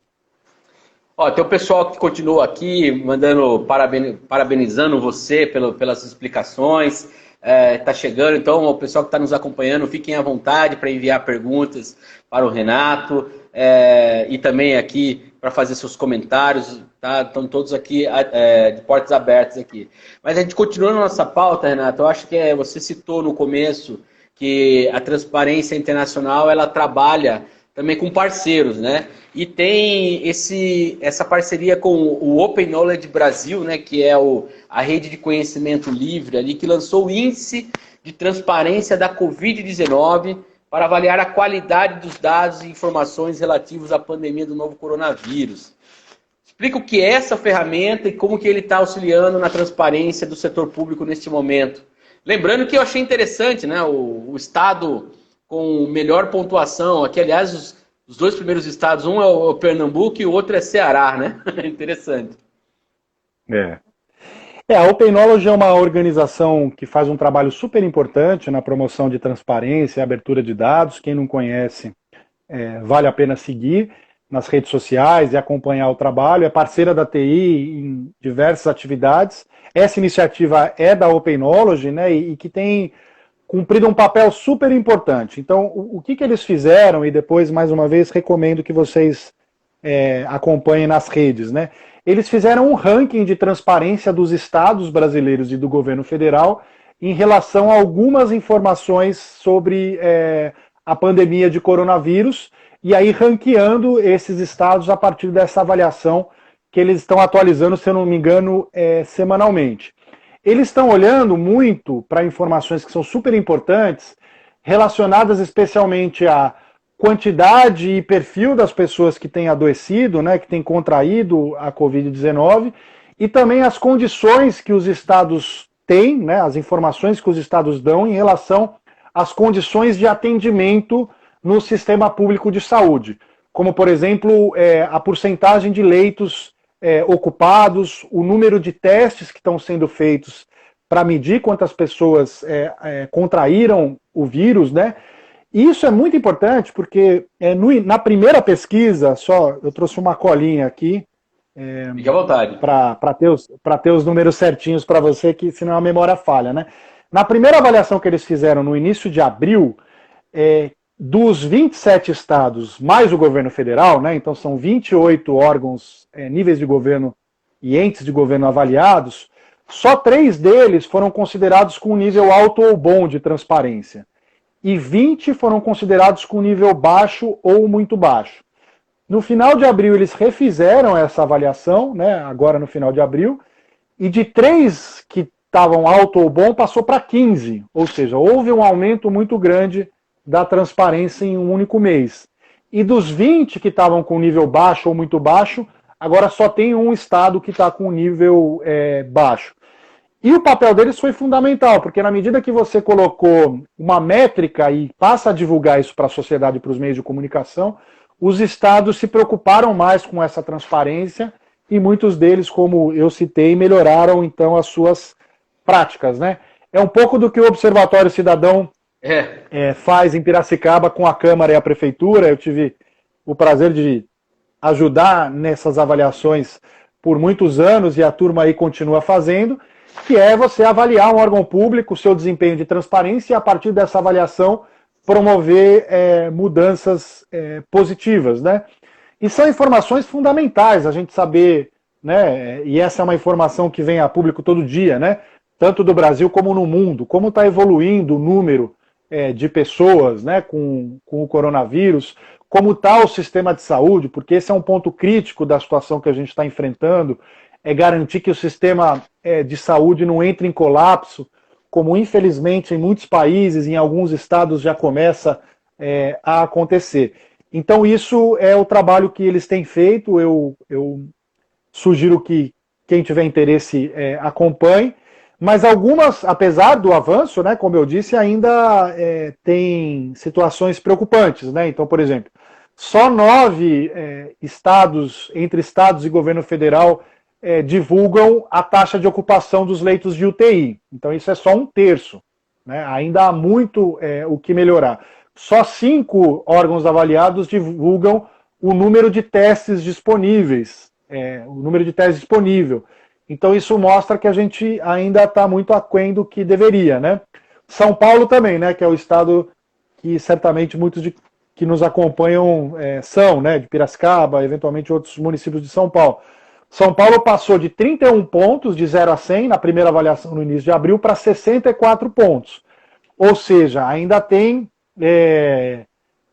Ó, tem o pessoal que continua aqui, mandando, parabenizando você pelas explicações. Tá chegando, então o pessoal que está nos acompanhando, fiquem à vontade para enviar perguntas para o Renato e também aqui para fazer seus comentários, tá? Estão todos aqui de portas abertas aqui. Mas a gente continua na nossa pauta, Renato, eu acho que você citou no começo que a Transparência Internacional ela trabalha também com parceiros, né? E tem essa parceria com o Open Knowledge Brasil, né? Que é a rede de conhecimento livre ali, que lançou o índice de transparência da Covid-19 para avaliar a qualidade dos dados e informações relativos à pandemia do novo coronavírus. Explica o que é essa ferramenta e como que ele está auxiliando na transparência do setor público neste momento. Lembrando que eu achei interessante, né? O estado com melhor pontuação. Aqui, aliás, os dois primeiros estados, um é o Pernambuco e o outro é Ceará, né? Interessante. A Open Knowledge é uma organização que faz um trabalho super importante na promoção de transparência e abertura de dados. Quem não conhece, vale a pena seguir nas redes sociais e acompanhar o trabalho. É parceira da TI em diversas atividades. Essa iniciativa é da Open Knowledge, né, e que tem cumprido um papel super importante. Então, o que eles fizeram, e depois, mais uma vez, recomendo que vocês acompanhem nas redes, né? Eles fizeram um ranking de transparência dos estados brasileiros e do governo federal em relação a algumas informações sobre a pandemia de coronavírus, e aí ranqueando esses estados a partir dessa avaliação que eles estão atualizando, se eu não me engano, semanalmente. Eles estão olhando muito para informações que são super importantes, relacionadas especialmente à quantidade e perfil das pessoas que têm adoecido, né, que têm contraído a Covid-19, e também as condições que os estados têm, né, as informações que os estados dão em relação às condições de atendimento no sistema público de saúde, como, por exemplo, a porcentagem de leitos ocupados, o número de testes que estão sendo feitos para medir quantas pessoas contraíram o vírus, né? E isso é muito importante porque na primeira pesquisa, eu trouxe uma colinha aqui, fique à vontade, para ter os números certinhos para você, que senão a memória falha, né? Na primeira avaliação que eles fizeram no início de abril, dos 27 estados, mais o governo federal, né, então são 28 órgãos, níveis de governo e entes de governo avaliados, só 3 deles foram considerados com nível alto ou bom de transparência. E 20 foram considerados com nível baixo ou muito baixo. No final de abril, eles refizeram essa avaliação, né, agora no final de abril, e de 3 que estavam alto ou bom, passou para 15. Ou seja, houve um aumento muito grande da transparência em um único mês. E dos 20 que estavam com nível baixo ou muito baixo, agora só tem um estado que está com nível baixo. E o papel deles foi fundamental, porque na medida que você colocou uma métrica e passa a divulgar isso para a sociedade e para os meios de comunicação, os estados se preocuparam mais com essa transparência e muitos deles, como eu citei, melhoraram então as suas práticas, né? É um pouco do que o Observatório Cidadão faz em Piracicaba com a Câmara e a Prefeitura. Eu tive o prazer de ajudar nessas avaliações por muitos anos e a turma aí continua fazendo, que é você avaliar um órgão público, o seu desempenho de transparência e a partir dessa avaliação promover mudanças positivas, né? E são informações fundamentais a gente saber, né? E essa é uma informação que vem a público todo dia, né? Tanto do Brasil como no mundo, como está evoluindo o número de pessoas, né, com o coronavírus, como está o sistema de saúde, porque esse é um ponto crítico da situação que a gente está enfrentando, é garantir que o sistema de saúde não entre em colapso, como infelizmente em muitos países, em alguns estados já começa a acontecer. Então isso é o trabalho que eles têm feito, eu sugiro que quem tiver interesse acompanhe. Mas algumas, apesar do avanço, né, como eu disse, ainda tem situações preocupantes, né? Então, por exemplo, só 9 estados, entre estados e governo federal, divulgam a taxa de ocupação dos leitos de UTI. Então isso é só 1/3. Né? Ainda há muito o que melhorar. Só 5 órgãos avaliados divulgam o número de testes disponíveis, o número de testes disponível. Então isso mostra que a gente ainda está muito aquém do que deveria. Né? São Paulo também, né, que é o estado que certamente muitos que nos acompanham são, né, de Piracicaba, eventualmente outros municípios de São Paulo. São Paulo passou de 31 pontos, de 0 a 100, na primeira avaliação no início de abril, para 64 pontos. Ou seja, ainda tem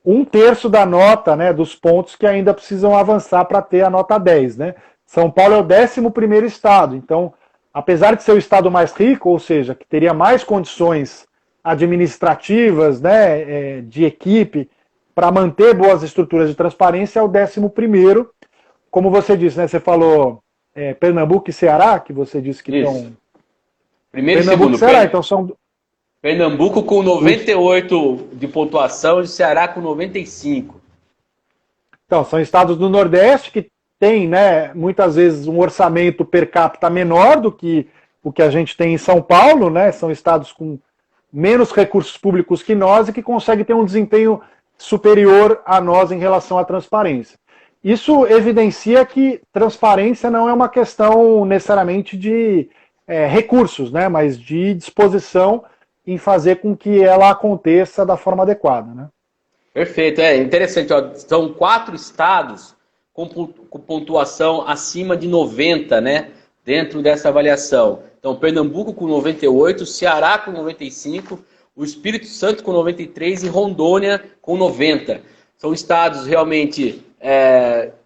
1/3 da nota, né, dos pontos que ainda precisam avançar para ter a nota 10. Né? São Paulo é o 11º estado. Então, apesar de ser o estado mais rico, ou seja, que teria mais condições administrativas, né, de equipe, para manter boas estruturas de transparência, é o 11º. Como você disse, né? Você falou Pernambuco e Ceará, que você disse que estão... Primeiro e Pernambuco segundo. E Ceará, então são... Pernambuco com 98 de pontuação e Ceará com 95. Então, são estados do Nordeste que têm, né, muitas vezes um orçamento per capita menor do que o que a gente tem em São Paulo, né? São estados com menos recursos públicos que nós e que conseguem ter um desempenho superior a nós em relação à transparência. Isso evidencia que transparência não é uma questão necessariamente de recursos, né, mas de disposição em fazer com que ela aconteça da forma adequada. Né? Perfeito, interessante. Ó, são 4 estados com pontuação acima de 90, né, dentro dessa avaliação. Então, Pernambuco com 98, Ceará com 95, o Espírito Santo com 93 e Rondônia com 90. São estados realmente...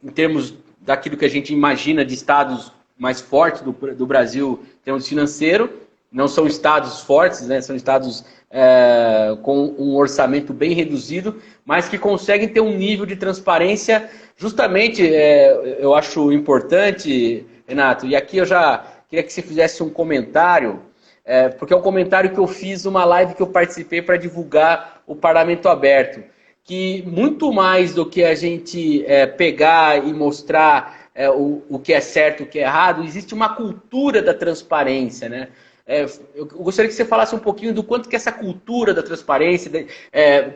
em termos daquilo que a gente imagina de estados mais fortes do Brasil em termos financeiro, não são estados fortes, né? São estados com um orçamento bem reduzido, mas que conseguem ter um nível de transparência justamente, eu acho importante, Renato, e aqui eu já queria que você fizesse um comentário, porque é um comentário que eu fiz numa live que eu participei para divulgar o Parlamento Aberto, que muito mais do que a gente pegar e mostrar o que é certo e o que é errado, existe uma cultura da transparência, né? Eu gostaria que você falasse um pouquinho do quanto que essa cultura da transparência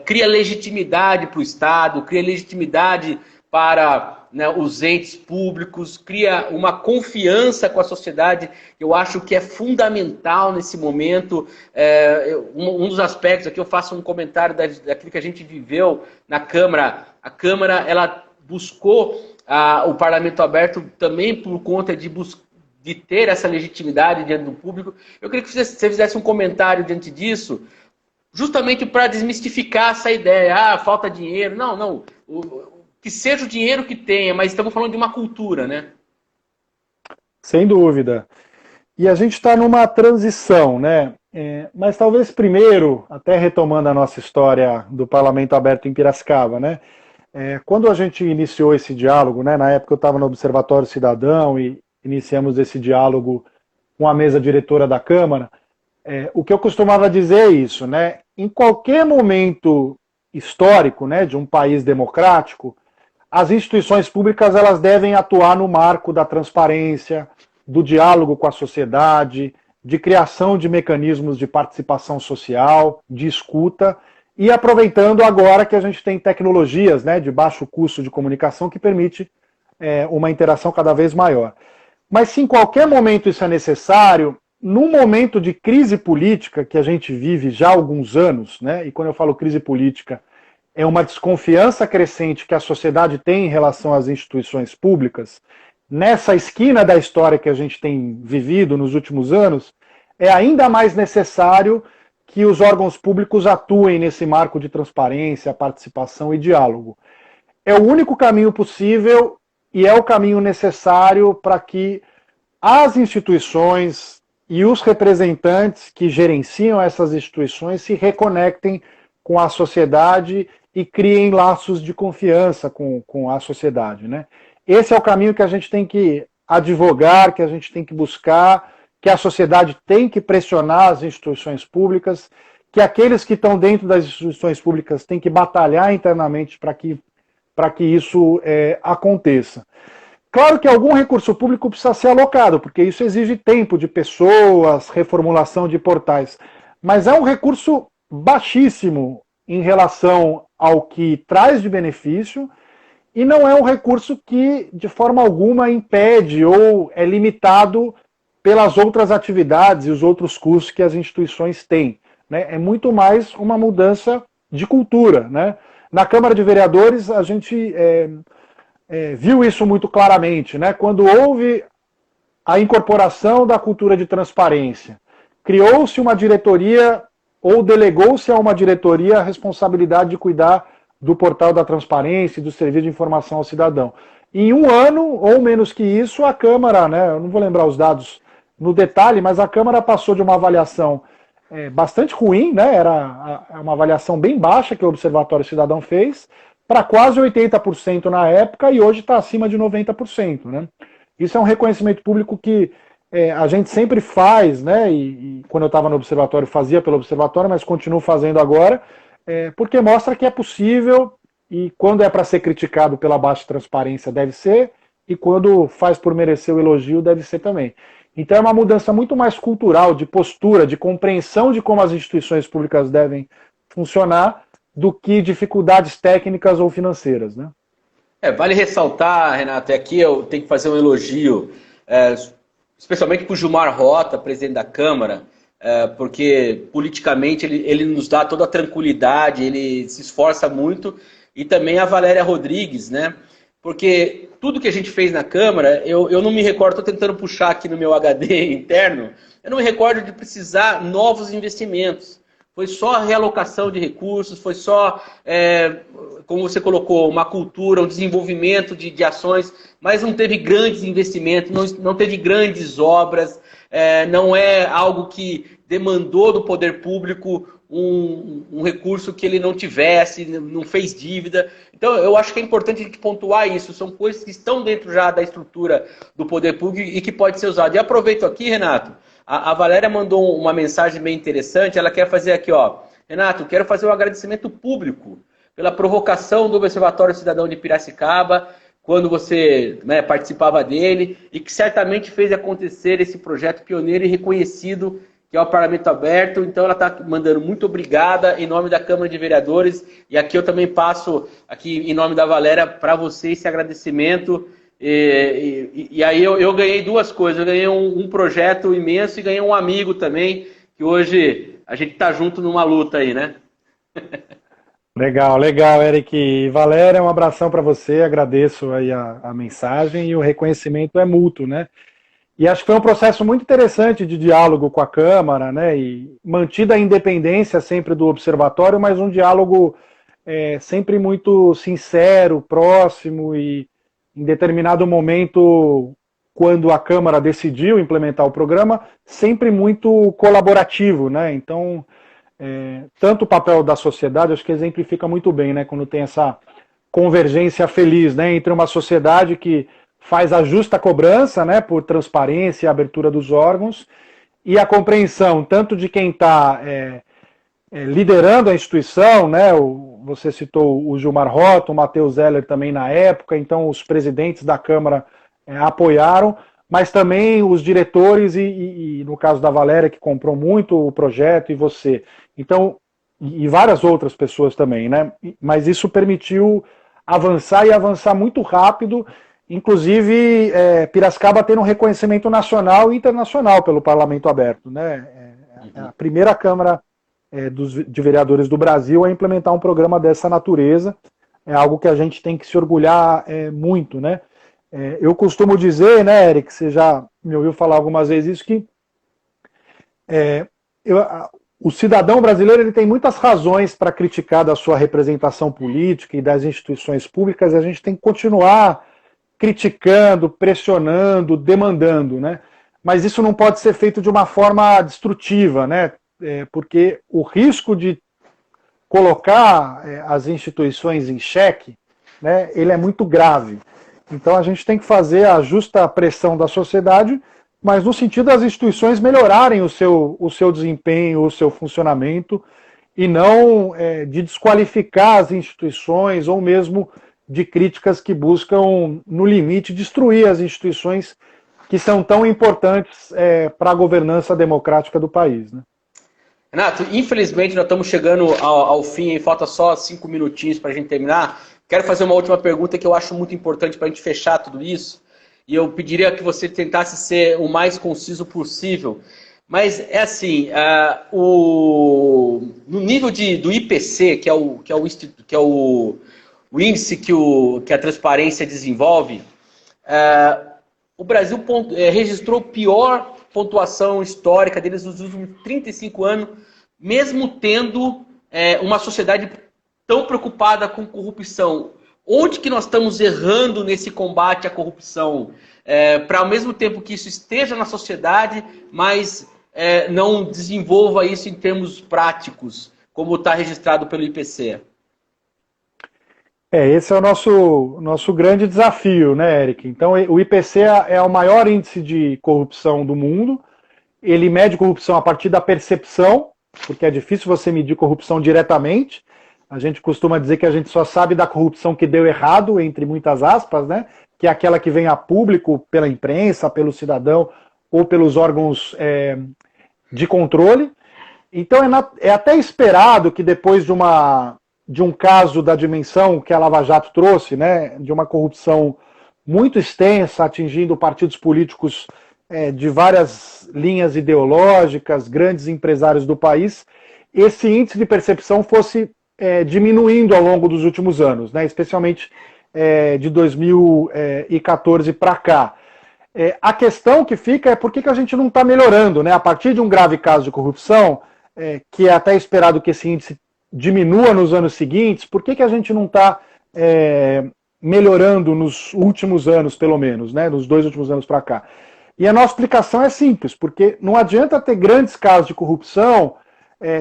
cria legitimidade para o Estado, cria legitimidade para, né, os entes públicos, cria uma confiança com a sociedade, eu acho que é fundamental nesse momento. Um dos aspectos, aqui eu faço um comentário daquilo que a gente viveu na Câmara. A Câmara, ela buscou o Parlamento Aberto também por conta de ter essa legitimidade diante do público. Eu queria que você fizesse um comentário diante disso, justamente para desmistificar essa ideia, falta dinheiro. Não. Que seja o dinheiro que tenha, mas estamos falando de uma cultura, né? Sem dúvida. E a gente está numa transição, né? Mas talvez primeiro, até retomando a nossa história do Parlamento Aberto em Piracicaba, né? Quando a gente iniciou esse diálogo, né? Na época eu estava no Observatório Cidadão e iniciamos esse diálogo com a mesa diretora da Câmara, o que eu costumava dizer é isso, né? Em qualquer momento histórico, né, de um país democrático, as instituições públicas elas devem atuar no marco da transparência, do diálogo com a sociedade, de criação de mecanismos de participação social, de escuta, e aproveitando agora que a gente tem tecnologias, né, de baixo custo de comunicação que permite uma interação cada vez maior. Mas se em qualquer momento isso é necessário, num momento de crise política que a gente vive já há alguns anos, né, e quando eu falo crise política, é uma desconfiança crescente que a sociedade tem em relação às instituições públicas, nessa esquina da história que a gente tem vivido nos últimos anos, é ainda mais necessário que os órgãos públicos atuem nesse marco de transparência, participação e diálogo. É o único caminho possível e é o caminho necessário para que as instituições e os representantes que gerenciam essas instituições se reconectem com a sociedade e criem laços de confiança com a sociedade, né? Esse é o caminho que a gente tem que advogar, que a gente tem que buscar, que a sociedade tem que pressionar as instituições públicas, que aqueles que estão dentro das instituições públicas têm que batalhar internamente para que isso aconteça. Claro que algum recurso público precisa ser alocado, porque isso exige tempo de pessoas, reformulação de portais. Mas é um recurso baixíssimo em relação ao que traz de benefício e não é um recurso que, de forma alguma, impede ou é limitado pelas outras atividades e os outros custos que as instituições têm. Né? É muito mais uma mudança de cultura. Né? Na Câmara de Vereadores, a gente viu isso muito claramente. Né? Quando houve a incorporação da cultura de transparência, criou-se uma diretoria ou delegou-se a uma diretoria a responsabilidade de cuidar do portal da transparência e do serviço de informação ao cidadão. Em um ano, ou menos que isso, a Câmara, né, eu não vou lembrar os dados no detalhe, mas a Câmara passou de uma avaliação bastante ruim, né, era uma avaliação bem baixa que o Observatório Cidadão fez, para quase 80% na época, e hoje está acima de 90%. Né? Isso é um reconhecimento público que a gente sempre faz, né, e quando eu estava no Observatório fazia pelo Observatório, mas continuo fazendo agora, porque mostra que é possível, e quando é para ser criticado pela baixa transparência deve ser, e quando faz por merecer o elogio deve ser também. Então é uma mudança muito mais cultural, de postura, de compreensão de como as instituições públicas devem funcionar, do que dificuldades técnicas ou financeiras. Né? Vale ressaltar, Renato, aqui eu tenho que fazer um elogio, especialmente para o Gilmar Rota, presidente da Câmara, porque politicamente ele nos dá toda a tranquilidade, ele se esforça muito, e também a Valéria Rodrigues, né? Porque tudo que a gente fez na Câmara, eu não me recordo, estou tentando puxar aqui no meu HD interno, eu não me recordo de precisar novos investimentos. Foi só realocação de recursos, foi só, como você colocou, uma cultura, um desenvolvimento de ações, mas não teve grandes investimentos, não teve grandes obras, não é algo que demandou do poder público um recurso que ele não tivesse, não fez dívida. Então, eu acho que é importante a gente pontuar isso. São coisas que estão dentro já da estrutura do poder público e que pode ser usado. E aproveito aqui, Renato, a Valéria mandou uma mensagem bem interessante. Ela quer fazer aqui, ó. Renato, quero fazer um agradecimento público pela provocação do Observatório Cidadão de Piracicaba, quando você participava dele, e que certamente fez acontecer esse projeto pioneiro e reconhecido, que é o Parlamento Aberto. Então ela está mandando muito obrigada em nome da Câmara de Vereadores, e aqui eu também passo, aqui em nome da Valéria, para você esse agradecimento. E aí eu ganhei duas coisas, eu ganhei um projeto imenso e ganhei um amigo também, que hoje a gente está junto numa luta aí, né? Legal, legal, Eric. E Valéria, um abração para você, agradeço aí a mensagem, e o reconhecimento é mútuo, né? E acho que foi um processo muito interessante de diálogo com a Câmara, né? E mantida a independência sempre do Observatório, mas um diálogo sempre muito sincero, próximo, e em determinado momento, quando a Câmara decidiu implementar o programa, sempre muito colaborativo, né? Então, tanto o papel da sociedade, acho que exemplifica muito bem, né? Quando tem essa convergência feliz, né? Entre uma sociedade que faz a justa cobrança, né, por transparência e abertura dos órgãos, e a compreensão tanto de quem está liderando a instituição, né, você citou o Gilmar Rota, o Matheus Zeller também na época, então os presidentes da Câmara apoiaram, mas também os diretores e no caso da Valéria, que comprou muito o projeto, e você. Então, e várias outras pessoas também, né, mas isso permitiu avançar e avançar muito rápido. Inclusive, Piracicaba tem um reconhecimento nacional e internacional pelo Parlamento Aberto. Né? É a primeira Câmara de Vereadores do Brasil a implementar um programa dessa natureza. É algo que a gente tem que se orgulhar muito. Né? Eu costumo dizer, né, Eric, você já me ouviu falar algumas vezes isso, que o cidadão brasileiro ele tem muitas razões para criticar da sua representação política e das instituições públicas, e a gente tem que continuar criticando, pressionando, demandando, né? Mas isso não pode ser feito de uma forma destrutiva, né? Porque o risco de colocar as instituições em xeque, né, ele é muito grave. Então a gente tem que fazer a justa pressão da sociedade, mas no sentido das instituições melhorarem o seu desempenho, o seu funcionamento, e não de desqualificar as instituições ou mesmo de críticas que buscam, no limite, destruir as instituições que são tão importantes para a governança democrática do país, né? Renato, infelizmente nós estamos chegando ao fim, e falta só 5 minutinhos para a gente terminar. Quero fazer uma última pergunta que eu acho muito importante para a gente fechar tudo isso. E eu pediria que você tentasse ser o mais conciso possível. Mas é assim, no nível do IPC, que é o índice que a transparência desenvolve, o Brasil registrou pior pontuação histórica deles nos últimos 35 anos, mesmo tendo uma sociedade tão preocupada com corrupção. Onde que nós estamos errando nesse combate à corrupção? Para ao mesmo tempo que isso esteja na sociedade, mas não desenvolva isso em termos práticos, como está registrado pelo IPC. Esse é o nosso grande desafio, né, Eric? Então, o IPC é o maior índice de corrupção do mundo. Ele mede corrupção a partir da percepção, porque é difícil você medir corrupção diretamente. A gente costuma dizer que a gente só sabe da corrupção que deu errado, entre muitas aspas, né? Que é aquela que vem a público pela imprensa, pelo cidadão ou pelos órgãos de controle. Então, é até esperado que depois de um caso da dimensão que a Lava Jato trouxe, né, de uma corrupção muito extensa, atingindo partidos políticos de várias linhas ideológicas, grandes empresários do país, esse índice de percepção fosse diminuindo ao longo dos últimos anos, né, especialmente de 2014 para cá. A questão que fica é por que a gente não está melhorando, né? A partir de um grave caso de corrupção, que é até esperado que esse índice diminua nos anos seguintes, por que a gente não está melhorando nos últimos anos, pelo menos, né, nos 2 últimos anos para cá? E a nossa explicação é simples, porque não adianta ter grandes casos de corrupção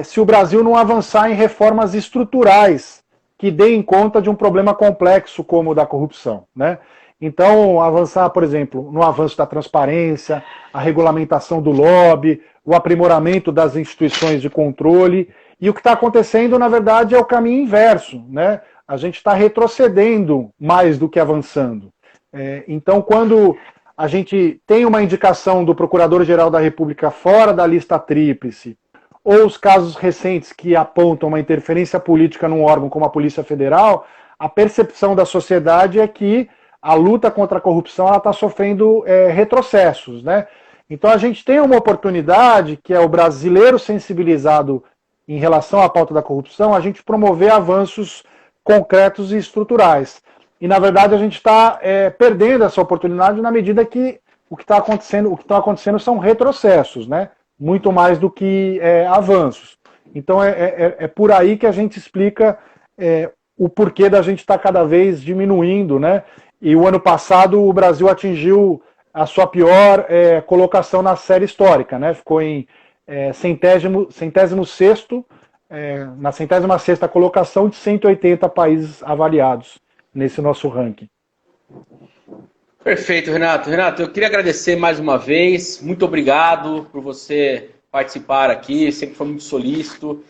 se o Brasil não avançar em reformas estruturais que deem conta de um problema complexo como o da corrupção, né? Então, avançar, por exemplo, no avanço da transparência, a regulamentação do lobby, o aprimoramento das instituições de controle. E o que está acontecendo, na verdade, é o caminho inverso, né? A gente está retrocedendo mais do que avançando. Então, quando a gente tem uma indicação do Procurador-Geral da República fora da lista tríplice, ou os casos recentes que apontam uma interferência política num órgão como a Polícia Federal, a percepção da sociedade é que a luta contra a corrupção está sofrendo retrocessos, né? Então, a gente tem uma oportunidade, que é o brasileiro sensibilizado em relação à pauta da corrupção, a gente promover avanços concretos e estruturais. E, na verdade, a gente está perdendo essa oportunidade na medida que o que está acontecendo são retrocessos, né? Muito mais do que avanços. Então, é por aí que a gente explica o porquê da gente estar cada vez diminuindo, né? E o ano passado o Brasil atingiu a sua pior colocação na série histórica, né? Ficou em centésimo sexto, na 106ª colocação de 180 países avaliados nesse nosso ranking. Perfeito, Renato. Renato, eu queria agradecer mais uma vez. Muito obrigado por você participar aqui, sempre foi muito solícito.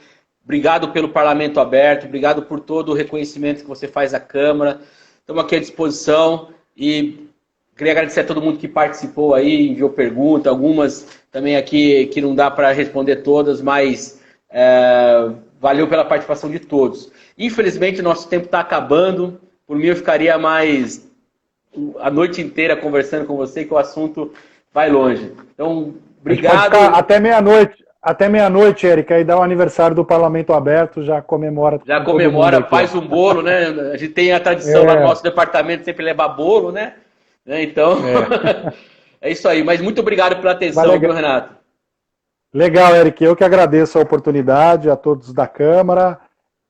Obrigado pelo Parlamento Aberto, obrigado por todo o reconhecimento que você faz à Câmara. Estamos aqui à disposição e queria agradecer a todo mundo que participou aí, enviou perguntas, algumas também aqui que não dá para responder todas, mas valeu pela participação de todos. Infelizmente, nosso tempo está acabando. Por mim, eu ficaria mais a noite inteira conversando com você, que o assunto vai longe. Então, obrigado. Até meia-noite, Érica, aí dá o aniversário do Parlamento Aberto, já comemora. Já comemora, faz um bolo, né? A gente tem a tradição lá no nosso departamento sempre levar bolo, né? Então, é isso aí. Mas muito obrigado pela atenção, viu, Renato? Legal, Eric. Eu que agradeço a oportunidade, a todos da Câmara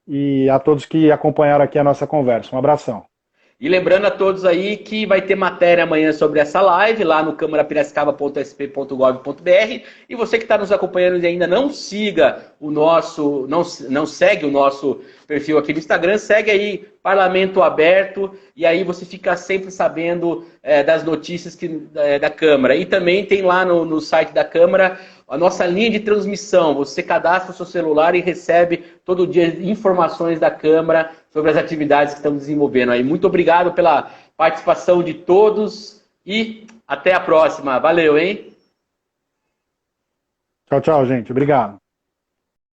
e a todos que acompanharam aqui a nossa conversa. Um abração. E lembrando a todos aí que vai ter matéria amanhã sobre essa live lá no câmarapiracicaba.sp.gov.br. E você que está nos acompanhando e ainda não siga não segue o nosso perfil aqui no Instagram, segue aí Parlamento Aberto, e aí você fica sempre sabendo das notícias da Câmara. E também tem lá no site da Câmara a nossa linha de transmissão. Você cadastra o seu celular e recebe todo dia informações da Câmara sobre as atividades que estamos desenvolvendo aí. Muito obrigado pela participação de todos e até a próxima. Valeu, hein? Tchau, tchau, gente. Obrigado.